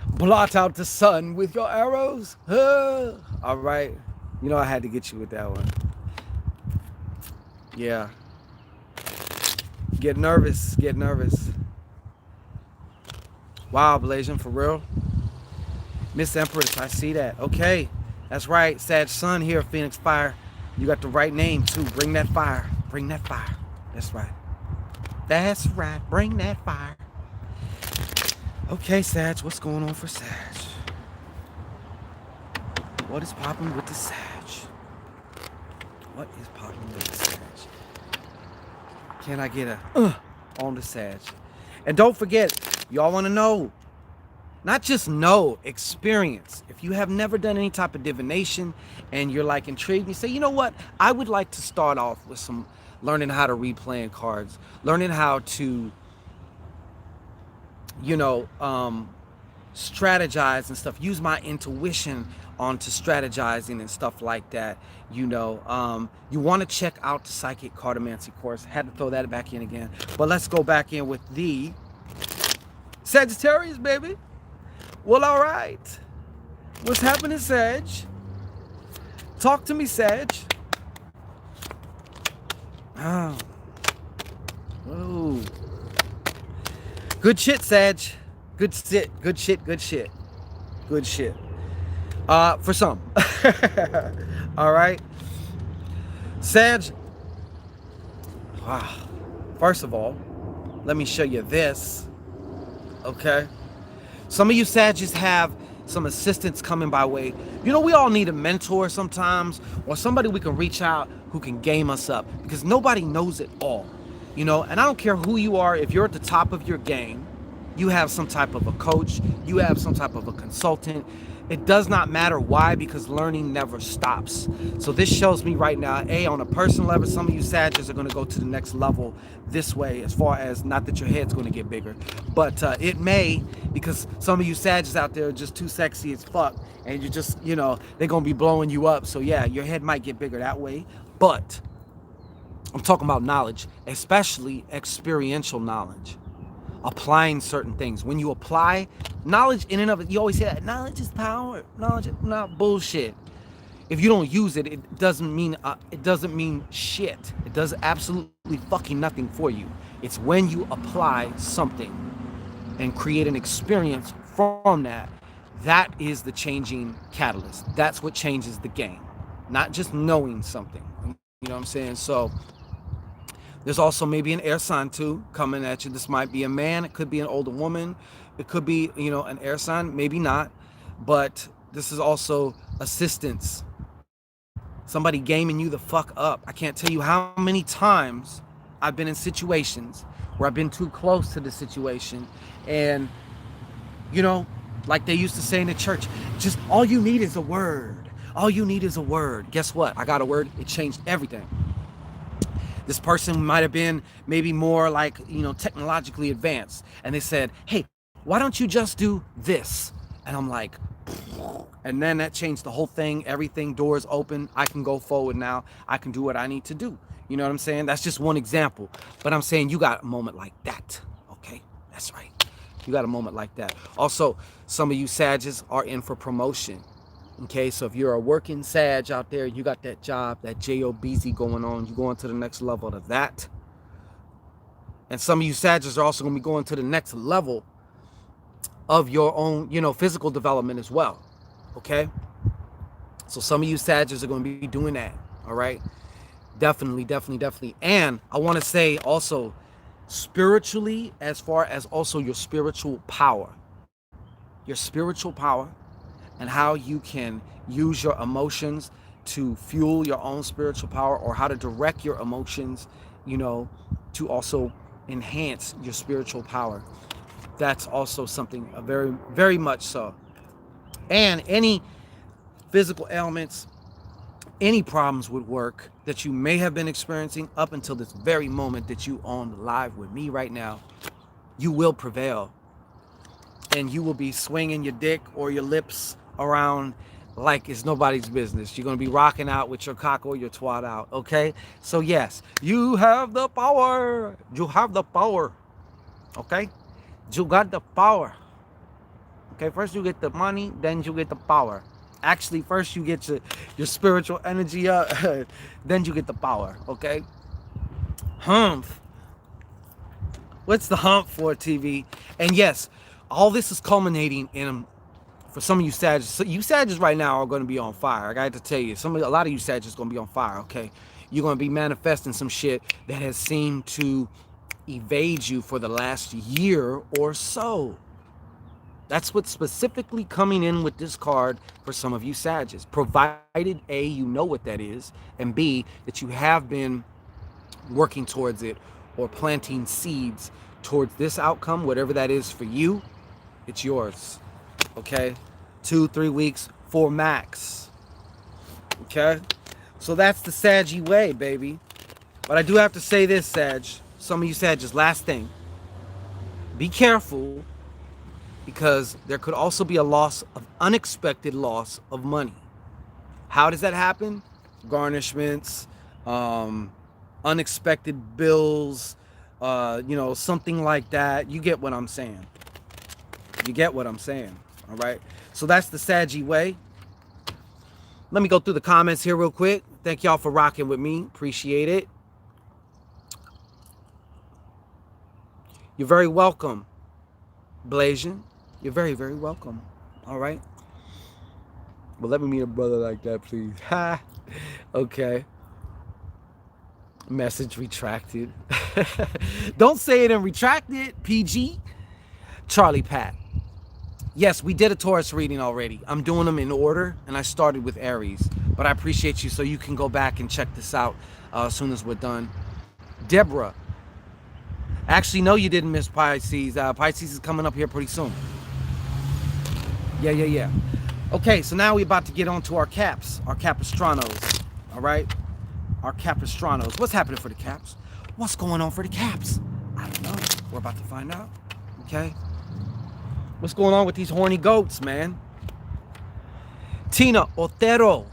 blot out the sun with your arrows. All right. You know I had to get you with that one. Yeah. Get nervous. Get nervous. Wow, Blasian, for real? Miss Empress, I see that. Okay, that's right. Sag Sun here, Phoenix Fire. You got the right name, too. Bring that fire. Bring that fire. That's right. That's right. Bring that fire. Okay, Sag, what's going on for Sag? What is popping with the Sag? What is popping with the Sag? Can I get a on the Sag? And don't forget, y'all want to know, not just know, experience. If you have never done any type of divination and you're like intrigued, you say, you know what, I would like to start off with some learning how to read playing cards, learning how to, you know, strategize and stuff, use my intuition onto strategizing and stuff like that. You know, you want to check out the Psychic Cartomancy course. Had to throw that back in again, but let's go back in with the Sagittarius, baby. Well, all right. What's happening, Sag? Talk to me, Sag. Oh. Whoa. Good shit, Sag. Good shit. Good shit. Good shit. Good shit. For some. All right. Sag. Wow. First of all, let me show you this. Okay. Some of you Sagittarius have some assistance coming by way. You know, we all need a mentor sometimes, or somebody we can reach out who can game us up, because nobody knows it all. You know, and I don't care who you are, if you're at the top of your game, you have some type of a coach, you have some type of a consultant. It does not matter. Why? Because learning never stops. So this shows me right now, on a personal level, some of you Sagittarius are going to go to the next level this way, as far as, not that your head's going to get bigger, but it may, because some of you Sagittarius out there are just too sexy as fuck, and you just, you know, they're going to be blowing you up. So yeah, your head might get bigger that way, but I'm talking about knowledge, especially experiential knowledge. Applying certain things. When you apply knowledge in and of it, you always hear that knowledge is power. Knowledge is not bullshit. If you don't use it, it doesn't mean shit. It does absolutely fucking nothing for you. It's when you apply something and create an experience from that, that is the changing catalyst. That's what changes the game, not just knowing something. You know what I'm saying? So there's also maybe an air sign too coming at you. This might be a man. It could be an older woman. It could be, an air sign, maybe not. But this is also assistance. Somebody gaming you the fuck up. I can't tell you how many times I've been in situations where I've been too close to the situation, and like they used to say in the church, just all you need is a word. All you need is a word. Guess what? I got a word. It changed everything. This person might have been maybe more like, technologically advanced, and they said, hey, why don't you just do this? And I'm like, and then that changed the whole thing. Everything, doors open. I can go forward now. I can do what I need to do. You know what I'm saying? That's just one example. But I'm saying you got a moment like that. Okay, that's right. You got a moment like that. Also, some of you Sagittarius are in for promotion. Okay, so if you're a working Sag out there, you got that job, that JOBZ going on, you're going to the next level of that. And some of you Sagittarius are also going to be going to the next level of your own, physical development as well. Okay? So some of you Sagittarius are going to be doing that. All right? Definitely. And I want to say also, spiritually, as far as also your spiritual power. Your spiritual power and how you can use your emotions to fuel your own spiritual power, or how to direct your emotions, to also enhance your spiritual power. That's also something very, very much so. And any physical ailments, any problems with work that you may have been experiencing up until this very moment that you on live with me right now, you will prevail. And you will be swinging your dick or your lips around like it's nobody's business. You're going to be rocking out with your cock or your twat out, okay? So yes, you have the power. You have the power, okay? You got the power. Okay, first you get the money, then you get the power. Actually, first you get your spiritual energy up, then you get the power, okay? Humph. What's the hump for, TV? And yes, all this is culminating in, for some of you Sagittarius. So you Sagittarius right now are going to be on fire. I got to tell you, a lot of you Sagittarius are going to be on fire, okay? You're going to be manifesting some shit that has seemed to evade you for the last year or so. That's what's specifically coming in with this card for some of you Sagittarius. Provided A, you know what that is, and B, that you have been working towards it or planting seeds towards this outcome, whatever that is for you, it's yours. Okay? 2-3 weeks for max. Okay? So that's the Saggy way, baby. But I do have to say this, Sag. Some of you Sagittarius, last thing. Be careful, because there could also be unexpected loss of money. How does that happen? Garnishments, unexpected bills, something like that. You get what I'm saying. All right. So that's the Saggy way. Let me go through the comments here real quick. Thank y'all for rocking with me. Appreciate it. You're very welcome, Blasian. You're very, very welcome. All right. Well, let me meet a brother like that, please. Ha. Okay. Message retracted. Don't say it and retract it, PG. Charlie Pat. Yes, we did a Taurus reading already. I'm doing them in order, and I started with Aries. But I appreciate you, so you can go back and check this out as soon as we're done. Deborah. Actually, no, you didn't miss Pisces. Pisces is coming up here pretty soon. Yeah. Okay, so now we're about to get on to our caps, our Capistranos. All right? Our Capistranos. What's happening for the caps? What's going on for the caps? I don't know. We're about to find out. Okay? What's going on with these horny goats, man? Tina Otero.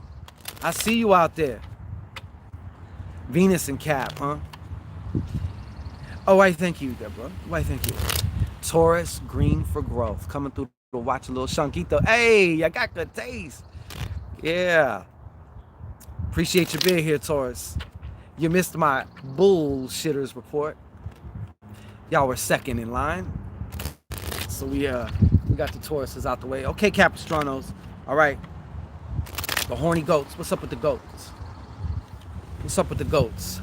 I see you out there. Venus and Cap, huh? Oh, why thank you, Deborah. Why thank you. Taurus, green for growth. Coming through to watch a little Shangito. Hey, I got good taste. Yeah. Appreciate you being here, Taurus. You missed my bullshitters report. Y'all were second in line. So we got the Tauruses out the way. Okay, Capistranos. All right. The horny goats. What's up with the goats? What's up with the goats?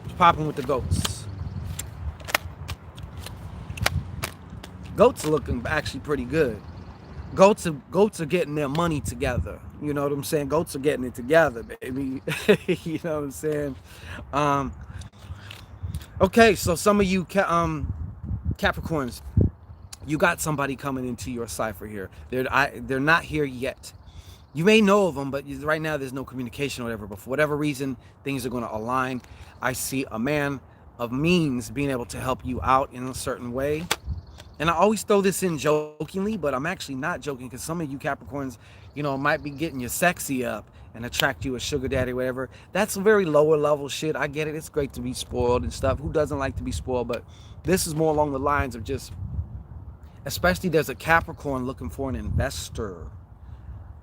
What's popping with the goats? Goats are looking actually pretty good. Goats are getting their money together. You know what I'm saying? Goats are getting it together, baby. You know what I'm saying? Okay, so some of you Capricorns, you got somebody coming into your cipher here. They're not here yet. You may know of them, but right now there's no communication or whatever. But for whatever reason, things are going to align. I see a man of means being able to help you out in a certain way. And I always throw this in jokingly, but I'm actually not joking, because some of you Capricorns, you know, might be getting your sexy up and attract you a sugar daddy, whatever. That's very lower level shit. I get it. It's great to be spoiled and stuff. Who doesn't like to be spoiled? But this is more along the lines of just, especially there's a Capricorn looking for an investor.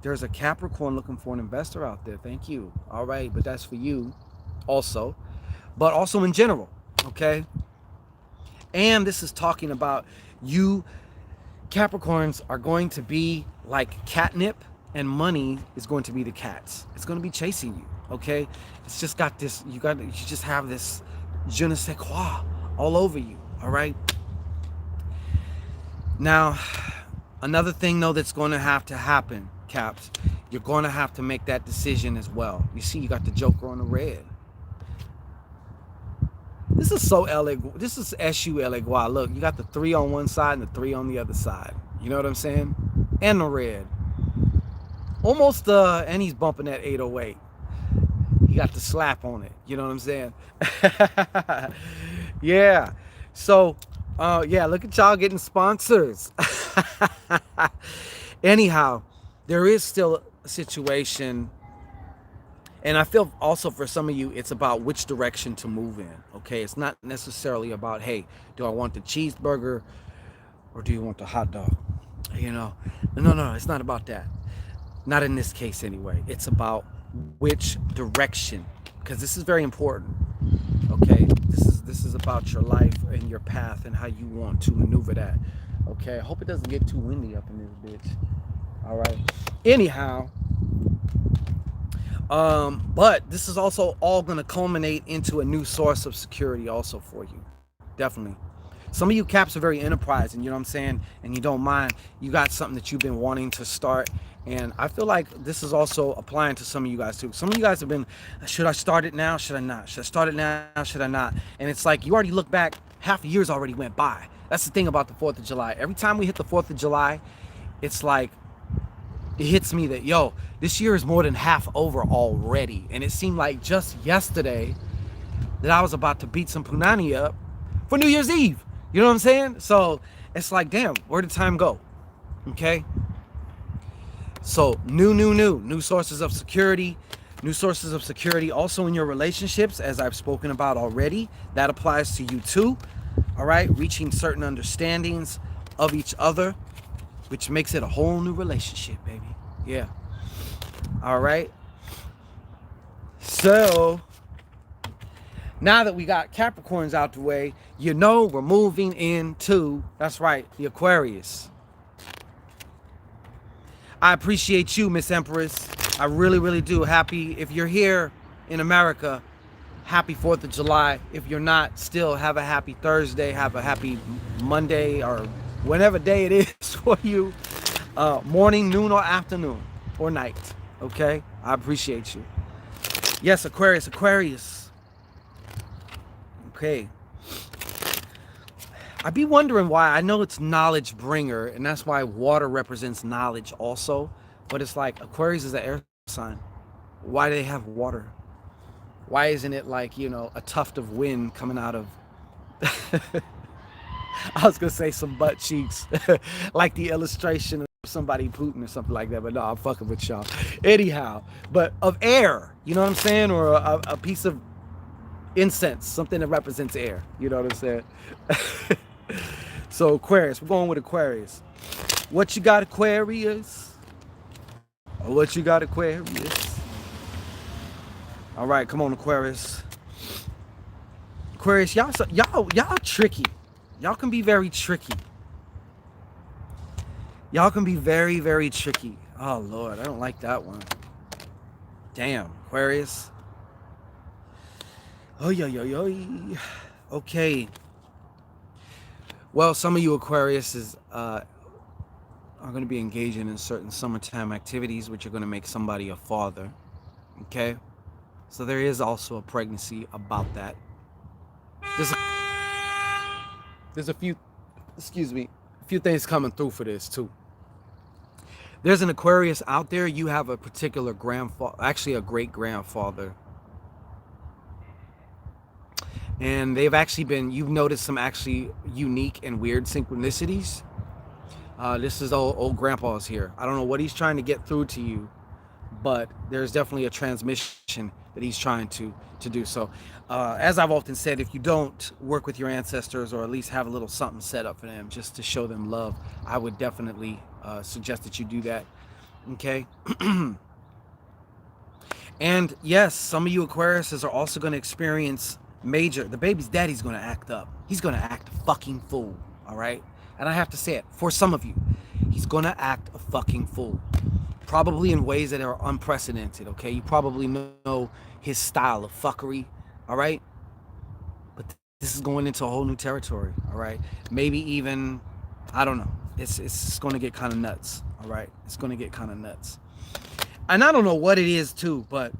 There's a Capricorn looking for an investor out there. Thank you. All right. But that's for you also, but also in general. Okay. And this is talking about you Capricorns are going to be like catnip, and money is going to be the cats. It's going to be chasing you. Okay. It's just got this, you just have this je ne sais quoi all over you. All right. Now, another thing though that's going to happen, Caps, you're going to have to make that decision as well. You see, you got the Joker on the red. This is so this is SU Elegua. Look, you got the 3 on one side and the 3 on the other side. You know what I'm saying? And the red. Almost, and he's bumping that 808. He got the slap on it. You know what I'm saying? Yeah. So, yeah, look at y'all getting sponsors. Anyhow, there is still a situation. And I feel also for some of you, it's about which direction to move in. Okay, it's not necessarily about, hey, do I want the cheeseburger or do you want the hot dog? You know, no, it's not about that. Not in this case anyway. It's about which direction, because this is very important. Okay, this is about your life and your path and how you want to maneuver that. Okay, I hope it doesn't get too windy up in this bitch. All right. Anyhow. But this is also all going to culminate into a new source of security also for you. Definitely. Some of you Caps are very enterprising, you know what I'm saying? And you don't mind. You got something that you've been wanting to start. And I feel like this is also applying to some of you guys too. Some of you guys have been, should I start it now? Should I not? Should I start it now? Should I not? And it's like, you already look back, half the year's already went by. That's the thing about the 4th of July. Every time we hit the 4th of July, it's like, it hits me that, yo, this year is more than half over already. And it seemed like just yesterday that I was about to beat some punani up for New Year's Eve. You know what I'm saying? So it's like, damn, where did time go? Okay. So new sources of security, also in your relationships, as I've spoken about already. That applies to you too. All right. Reaching certain understandings of each other, which makes it a whole new relationship, baby. Yeah. All right. So now that we got Capricorns out the way, you know we're moving into, that's right, the Aquarius. I appreciate you, Miss Empress. I really, really do. Happy, if you're here in America, happy 4th of July. If you're not, still have a happy Thursday, have a happy Monday, or whenever day it is for you. Morning, noon, or afternoon, or night. Okay? I appreciate you. Yes, Aquarius. Okay. I be wondering why. I know it's knowledge bringer, and that's why water represents knowledge also. But it's like Aquarius is an air sign. Why do they have water? Why isn't it like, you know, a tuft of wind coming out of... I was going to say some butt cheeks. Like the illustration of somebody Putin or something like that. But no, I'm fucking with y'all. Anyhow. But of air. You know what I'm saying? Or a piece of incense. Something that represents air. You know what I'm saying? So Aquarius. We're going with Aquarius. What you got, Aquarius? What you got, Aquarius? All right, come on, Aquarius. Aquarius, y'all tricky. Y'all can be very tricky. Y'all can be very, very tricky. Oh Lord, I don't like that one. Damn, Aquarius. Oh yo. Okay. Well, some of you Aquarius are going to be engaging in certain summertime activities, which are going to make somebody a father. Okay, so there is also a pregnancy about that. There's a few, excuse me, a few things coming through for this too. There's an Aquarius out there. You have a particular grandfather, actually a great grandfather, and they've actually been. You've noticed some actually unique and weird synchronicities. This is old grandpa's here. I don't know what he's trying to get through to you, but there's definitely a transmission that he's trying to do. So as I've often said, if you don't work with your ancestors, or at least have a little something set up for them just to show them love, I would definitely suggest that you do that. Okay. And yes, some of you Aquariuses are also going to experience the baby's daddy's going to act up. He's going to act a fucking fool. All right. And I have to say it, for some of you, he's going to act a fucking fool. Probably in ways that are unprecedented, okay? You probably know his style of fuckery, all right? But this is going into a whole new territory, all right? Maybe even, I don't know. It's going to get kind of nuts, all right? It's going to get kind of nuts. And I don't know what it is, too, but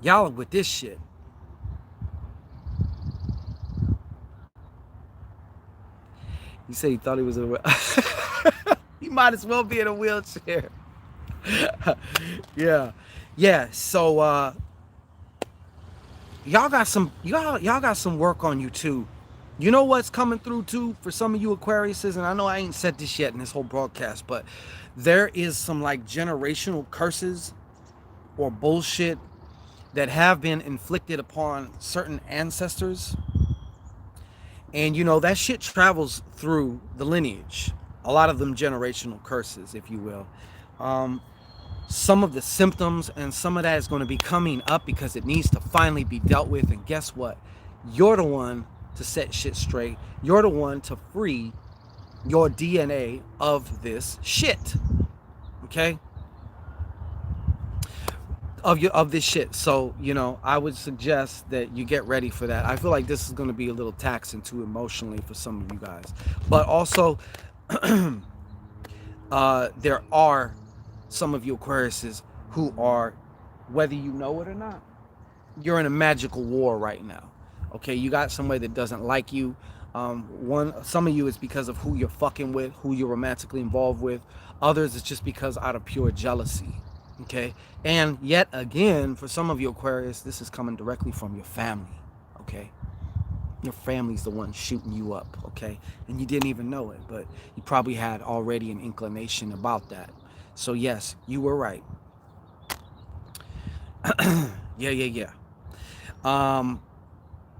y'all with this shit. He said he thought he was in a he might as well be in a wheelchair. Yeah. So y'all got some work on you too. You know what's coming through too for some of you Aquariuses, and I know I ain't said this yet in this whole broadcast, but there is some like generational curses or bullshit that have been inflicted upon certain ancestors. And you know, that shit travels through the lineage. A lot of them generational curses, if you will. Some of the symptoms and some of that is going to be coming up because it needs to finally be dealt with. And guess what? You're the one to set shit straight. You're the one to free your DNA of this shit. Okay? Of this shit. So, you know, I would suggest that you get ready for that. I feel like this is going to be a little taxing too emotionally for some of you guys. But also, there are some of you Aquariuses who are, whether you know it or not, you're in a magical war right now. Okay, you got somebody that doesn't like you. Some of you is because of who you're fucking with, who you're romantically involved with. Others it's just because out of pure jealousy. Okay, and yet again, for some of you Aquarius, this is coming directly from your family. Okay, your family's the one shooting you up. Okay, and you didn't even know it, but you probably had already an inclination about that. So yes, you were right. Yeah. And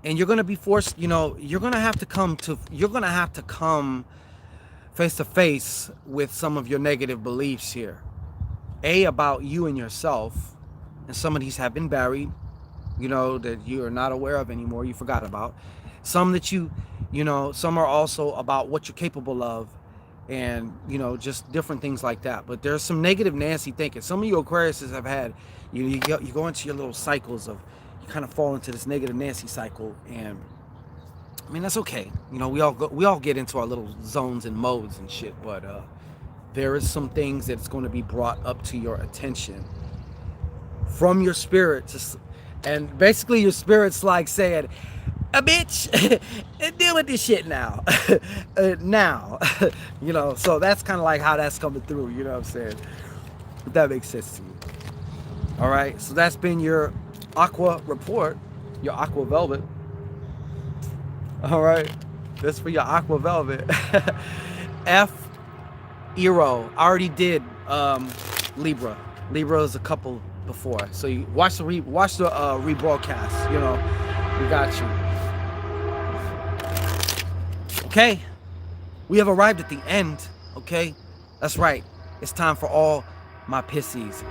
you're gonna be forced. You know, you're gonna have to come face to face with some of your negative beliefs here. About you and yourself, and some of these have been buried, you know, that you are not aware of anymore, you forgot about. Some that you know, some are also about what you're capable of, and, you know, just different things like that. But there's some negative Nancy thinking. Some of you Aquariuses have had, you go into your little cycles of, you kind of fall into this negative Nancy cycle, and I mean, that's okay. You know, we all get into our little zones and modes and shit, but there is some things that's going to be brought up to your attention from your spirit. And basically your spirit's like saying, a bitch, deal with this shit now. Now. You know, so that's kind of like how that's coming through, you know what I'm saying? If that makes sense to you. All right, so that's been your Aqua report, your Aqua Velvet. All right, that's for your Aqua Velvet. Eero. I already did Libra. Libra is a couple before, so you watch the rebroadcast. You know, we got you. Okay, we have arrived at the end. Okay, that's right. It's time for all my Pisces.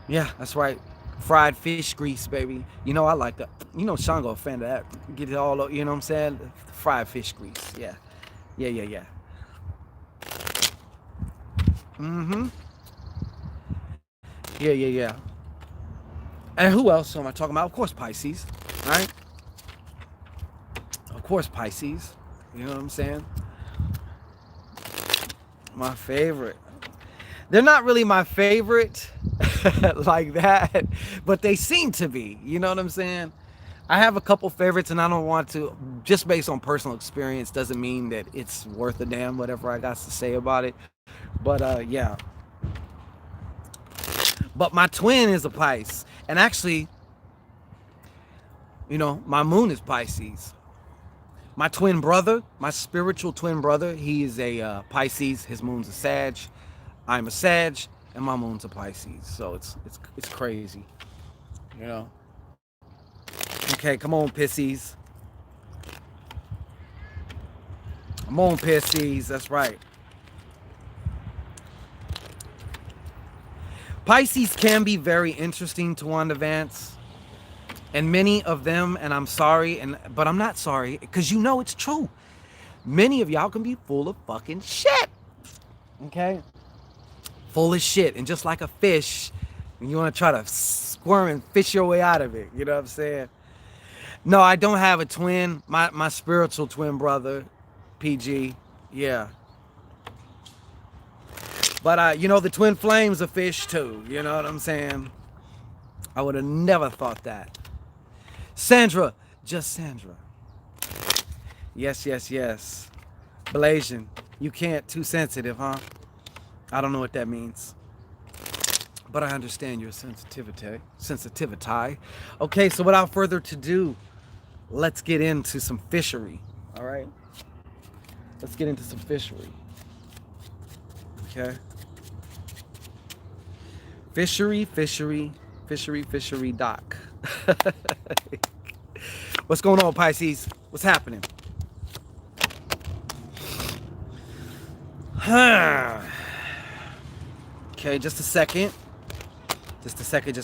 Yeah, that's right. Fried fish grease, baby. You know I like that. You know Shango a fan of that. Get it all, you know what I'm saying? Fried fish grease. Yeah. Yeah, yeah, yeah. Mm-hmm. Yeah, yeah, yeah. And who else am I talking about? Of course, Pisces, right? Of course, Pisces. You know what I'm saying? My favorite. They're not really my favorite like that, but they seem to be. You know what I'm saying? I have a couple favorites, and I don't want to, just based on personal experience, doesn't mean that it's worth a damn, whatever I got to say about it. But yeah. But my twin is a Pisces. And actually, you know, my moon is Pisces. My twin brother, my spiritual twin brother, he is a Pisces. His moon's a Sag. I'm a Sag, and my moon's a Pisces. So it's crazy, you know. Okay, come on, Pisces. Come on, Pisces. That's right. Pisces can be very interesting to Wanda Vance, and many of them, and I'm sorry, but I'm not sorry because you know it's true. Many of y'all can be full of fucking shit. Okay, full of shit, and just like a fish, you want to try to squirm and fish your way out of it. You know what I'm saying? No, I don't have a twin. My spiritual twin brother, PG. Yeah. But you know, the twin flame's a fish too. You know what I'm saying? I would have never thought that. Sandra, just Sandra. Yes, yes, yes. Blasian, you can't, too sensitive, huh? I don't know what that means. But I understand your sensitivity. Okay, so without further ado, let's get into some fishery. All right? Let's get into some fishery. Okay? Fishery doc. What's going on, Pisces? What's happening? Okay, just a second. Just a second.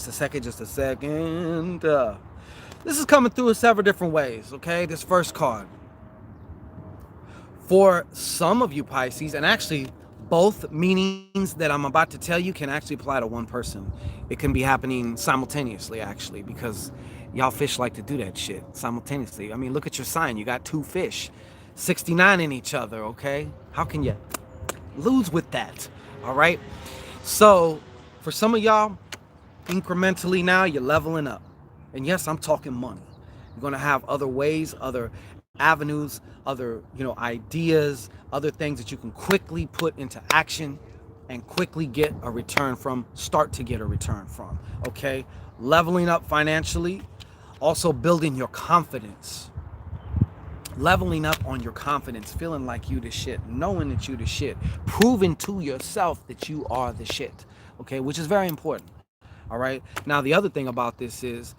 This is coming through in several different ways, okay? This first card. For some of you Pisces, and actually both meanings that I'm about to tell you can actually apply to one person. It can be happening simultaneously, actually, because y'all fish like to do that shit simultaneously. I mean, look at your sign. You got two fish, 69 in each other, okay? How can you lose with that? All right? So, for some of y'all, incrementally now, you're leveling up. And yes, I'm talking money. You're going to have other ways, other avenues, other, you know, ideas, other things that you can quickly put into action and quickly get a return from, start to get a return from, okay? Leveling up financially, also building your confidence. Leveling up on your confidence, feeling like you the shit, knowing that you the shit, proving to yourself that you are the shit, okay? Which is very important, all right? Now, the other thing about this is,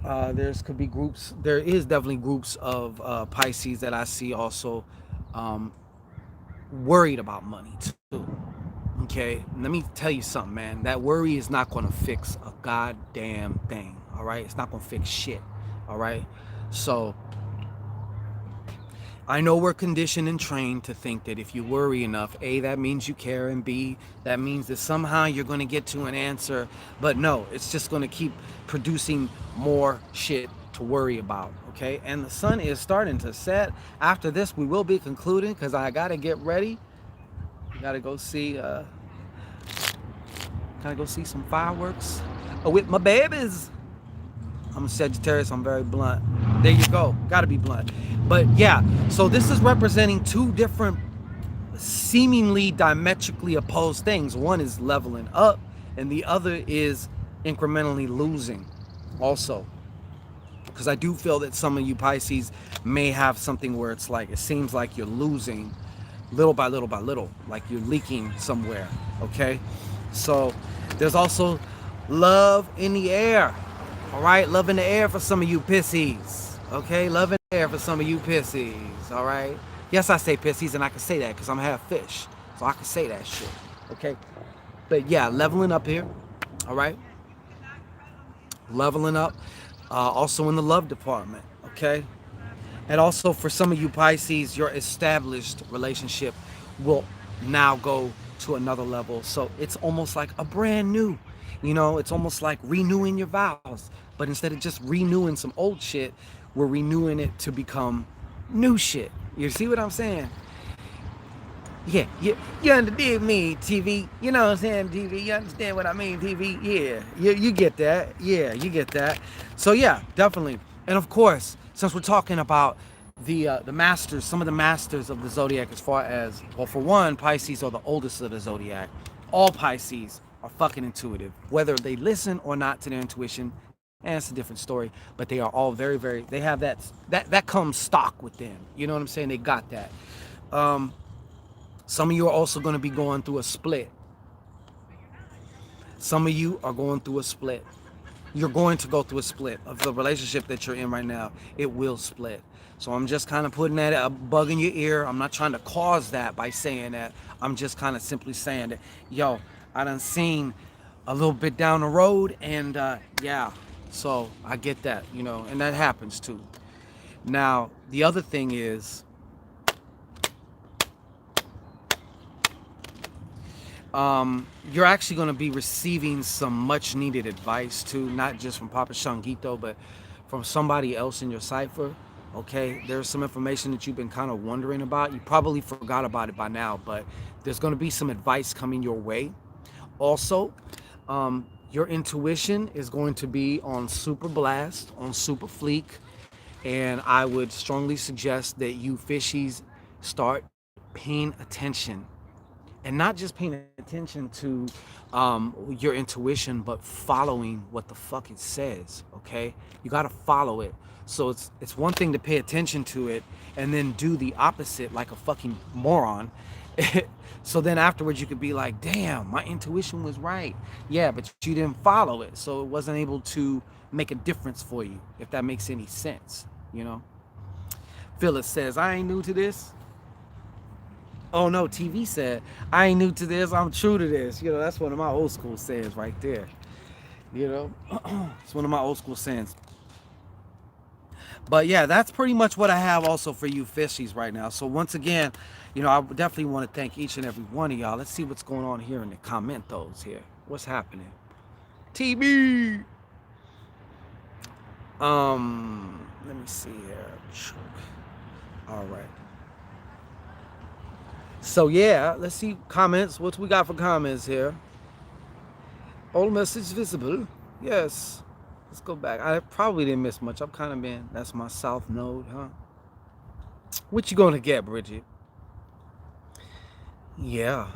there is definitely groups of Pisces that I see also worried about money too. Okay, let me tell you something, man. That worry is not going to fix a goddamn thing. All right, it's not going to fix shit. All right, so I know we're conditioned and trained to think that if you worry enough, A, that means you care, and B, that means that somehow you're going to get to an answer. But no, it's just going to keep producing more shit to worry about, okay? And the sun is starting to set. After this, we will be concluding because I got to get ready. Got to go see some fireworks with my babies. I'm a Sagittarius, I'm very blunt. There you go, gotta be blunt. But yeah, so this is representing two different seemingly diametrically opposed things. One is leveling up and the other is incrementally losing also. Because I do feel that some of you Pisces may have something where it's like, it seems like you're losing little by little by little, like you're leaking somewhere, okay? So there's also love in the air. All right, love in the air for some of you Pisces. Okay, love in the air for some of you Pisces. All right. Yes, I say Pisces, and I can say that because I'm half fish, so I can say that shit. Okay. But yeah, leveling up here. All right. leveling up, also in the love department, okay? And also for some of you Pisces, your established relationship will now go to another level. So it's almost like a brand new, it's almost like renewing your vows. But instead of just renewing some old shit, we're renewing it to become new shit. You see what I'm saying? Yeah, you understand me, TV. You know what I'm saying, TV? You understand what I mean, TV? Yeah, you get that. Yeah, you get that. So yeah, definitely. And of course, since we're talking about the masters, some of the masters of the zodiac, as far as, well, for one, Pisces are the oldest of the zodiac. All Pisces are fucking intuitive, whether they listen or not to their intuition. And it's a different story, but they are all very, very. They have that comes stock with them. You know what I'm saying? They got that. Um, some of you are also going to be going through a split. Some of you are going through a split. You're going to go through a split of the relationship that you're in right now. It will split. So I'm just kind of putting that a bug in your ear. I'm not trying to cause that by saying that. I'm just kind of simply saying that, yo, I done seen a little bit down the road, and yeah, so I get that, and that happens too. Now, the other thing is, you're actually going to be receiving some much needed advice too, not just from Papa Shangito, but from somebody else in your cipher. Okay, there's some information that you've been kind of wondering about. You probably forgot about it by now, but there's going to be some advice coming your way. Also, your intuition is going to be on super blast, on super fleek, and I would strongly suggest that you fishies start paying attention, and not just paying attention to your intuition, but following what the fuck it says. Okay, you got to follow it. So it's one thing to pay attention to it and then do the opposite like a fucking moron. So then afterwards you could be like, damn, my intuition was right. Yeah, but you didn't follow it, so it wasn't able to make a difference for you, if that makes any sense. Phyllis says, I ain't new to this. Oh no, TV said, I ain't new to this, I'm true to this. That's one of my old school sayings right there. It's one of my old school sayings. But yeah, that's pretty much what I have also for you fishies right now. So once again, I definitely want to thank each and every one of y'all. Let's see what's going on here in the comment those here. What's happening? TV. Let me see here. All right. So yeah, let's see comments. What we got for comments here? All message visible. Yes. Let's go back. I probably didn't miss much. I'm kind of been. That's my south node, huh? What you gonna get, Bridget? Yeah.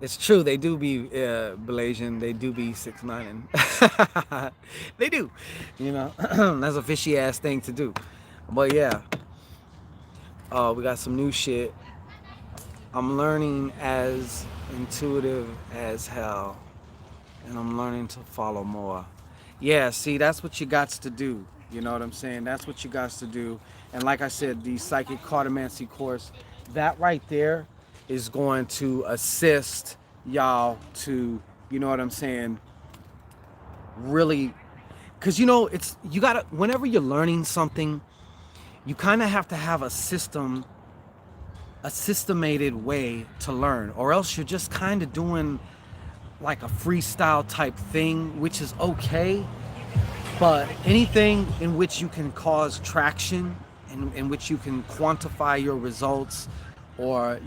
It's true. They do be Malaysian. They do be 6'9". They do. That's a fishy ass thing to do. But yeah. We got some new shit. I'm learning as intuitive as hell, and I'm learning to follow more. Yeah, see, that's what you got to do. You know what I'm saying? That's what you got to do. And like I said, the psychic cartomancy course, that right there is going to assist y'all to, you know what I'm saying, really, because it's, you gotta, whenever you're learning something, you kind of have to have a systemated way to learn, or else you're just kind of doing like a freestyle type thing, which is okay. But anything in which you can cause traction, in which you can quantify your results, or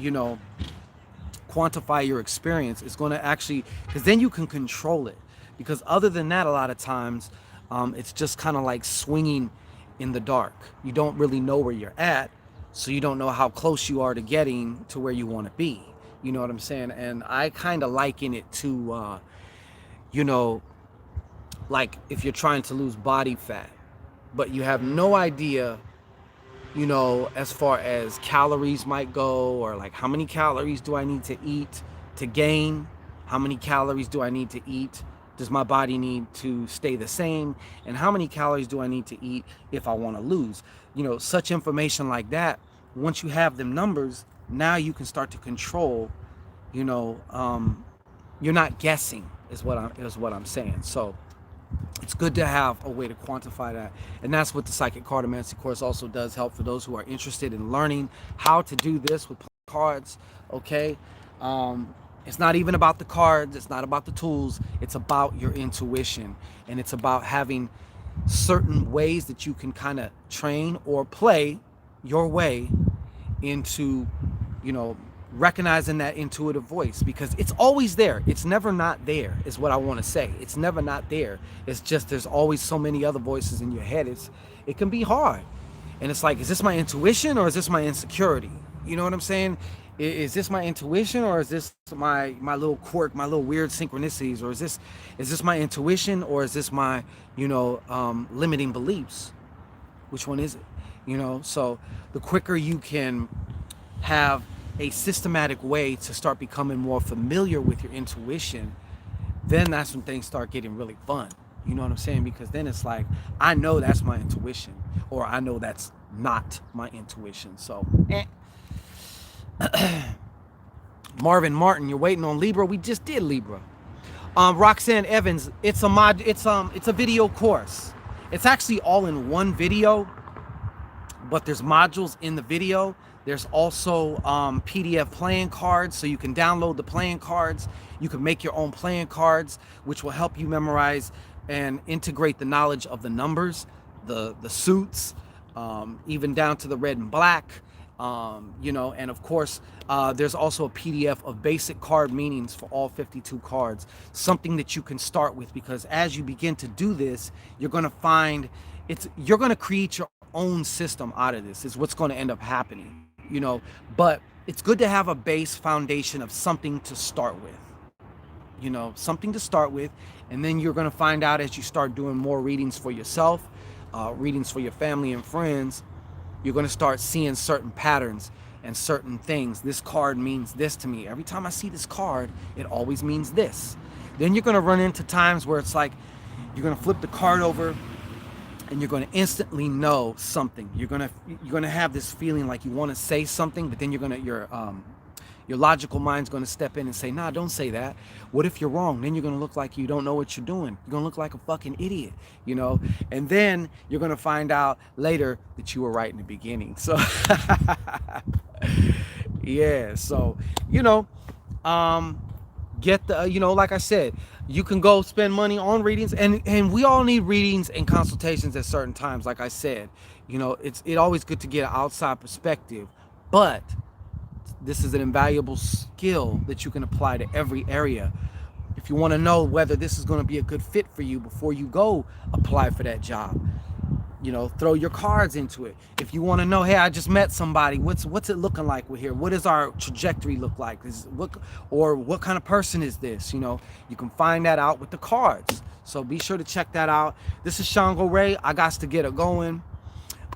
quantify your experience, is going to actually, because then you can control it. Because other than that, a lot of times it's just kind of like swinging in the dark. You don't really know where you're at, so you don't know how close you are to getting to where you want to be. You know what I'm saying? And I kind of liken it to like if you're trying to lose body fat, but you have no idea, as far as calories might go, or like how many calories do I need to eat to gain? How many calories do I need to eat? Does my body need to stay the same? And how many calories do I need to eat if I want to lose? Such information like that, once you have them numbers, now you can start to control, you're not guessing. is what I'm saying. So it's good to have a way to quantify that. And that's what the Psychic Cartomancy course also does help for those who are interested in learning how to do this with cards. Okay. It's not even about the cards. It's not about the tools. It's about your intuition. And it's about having certain ways that you can kind of train or play your way into, you know, recognizing that intuitive voice, because it's always there. It's never not there, is what I want to say. It's never not there. It's just there's always so many other voices in your head. It can be hard. And it's like, is this my intuition or is this my insecurity? You know what I'm saying? Is this my intuition or is this my little quirk, my little weird synchronicities? Or is this my intuition or is this my, you know, limiting beliefs? Which one is it? You know, so the quicker you can have a systematic way to start becoming more familiar with your intuition, then that's when things start getting really fun. You know what I'm saying? Because then it's like, I know that's my intuition, or I know that's not my intuition. So, Marvin Martin, you're waiting on Libra. We just did Libra. Roxanne Evans, it's a video course. It's actually all in one video, but there's modules in the video. There's also PDF playing cards, so you can download the playing cards. You can make your own playing cards, which will help you memorize and integrate the knowledge of the numbers, the suits, even down to the red and black. You know, and of course, there's also a PDF of basic card meanings for all 52 cards, something that you can start with, because as you begin to do this, you're going to find you're going to create your own system out of this, is what's going to end up happening, you know. But it's good to have a base foundation of something to start with, you know, something to start with. And then you're going to find out as you start doing more readings for yourself, readings for your family and friends, you're going to start seeing certain patterns and certain things. This card means this to me. Every time I see this card, it always means this. Then you're going to run into times where it's like you're going to flip the card over and you're going to instantly know something. You're going to have this feeling like you want to say something, but then your logical mind's going to step in and say, nah, don't say that. What if you're wrong? Then you're going to look like you don't know what you're doing. You're going to look like a fucking idiot, you know? And then you're going to find out later that you were right in the beginning. So, yeah. So, you know, get the, you know, like I said, you can go spend money on readings, and we all need readings and consultations at certain times. Like I said, you know, it's always good to get an outside perspective, but this is an invaluable skill that you can apply to every area. If you want to know whether this is going to be a good fit for you before you go apply for that job, you know, throw your cards into it. If you want to know, hey, I just met somebody, what's it looking like with here? What does our trajectory look like? What kind of person is this? You know, you can find that out with the cards. So be sure to check that out. This is Shango Ray. I got to get it going,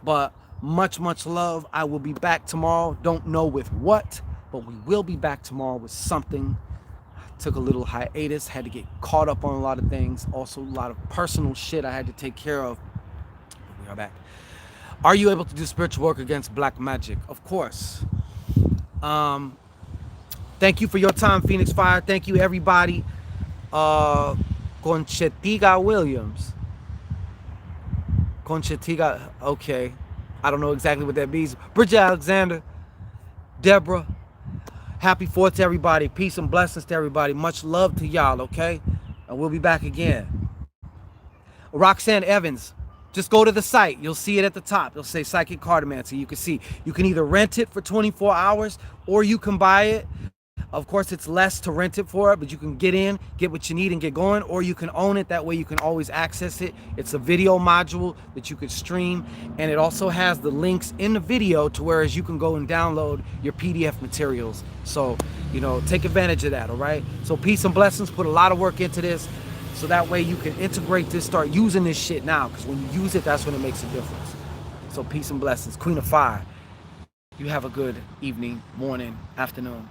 but much love. I will be back tomorrow. Don't know with what, but we will be back tomorrow with something. Took a little hiatus, had to get caught up on a lot of things. Also a lot of personal shit I had to take care of. We are back. Are you able to do spiritual work against black magic? Of course. Thank you for your time, Phoenix Fire. Thank you, everybody. Conchetiga Williams. Conchetiga, okay. I don't know exactly what that means. Bridget Alexander, Deborah, happy 4th to everybody. Peace and blessings to everybody. Much love to y'all, okay? And we'll be back again. Roxanne Evans, just go to the site. You'll see it at the top. It'll say Psychic Cartomancy. You can see. You can either rent it for 24 hours or you can buy it. Of course, it's less to rent it for it, but you can get in, get what you need and get going, or you can own it. That way you can always access it. It's a video module that you could stream, and it also has the links in the video to whereas you can go and download your PDF materials. So, you know, take advantage of that, all right? So peace and blessings. Put a lot of work into this, so that way you can integrate this, start using this shit now, because when you use it, that's when it makes a difference. So peace and blessings. Queen of Fire, you have a good evening, morning, afternoon.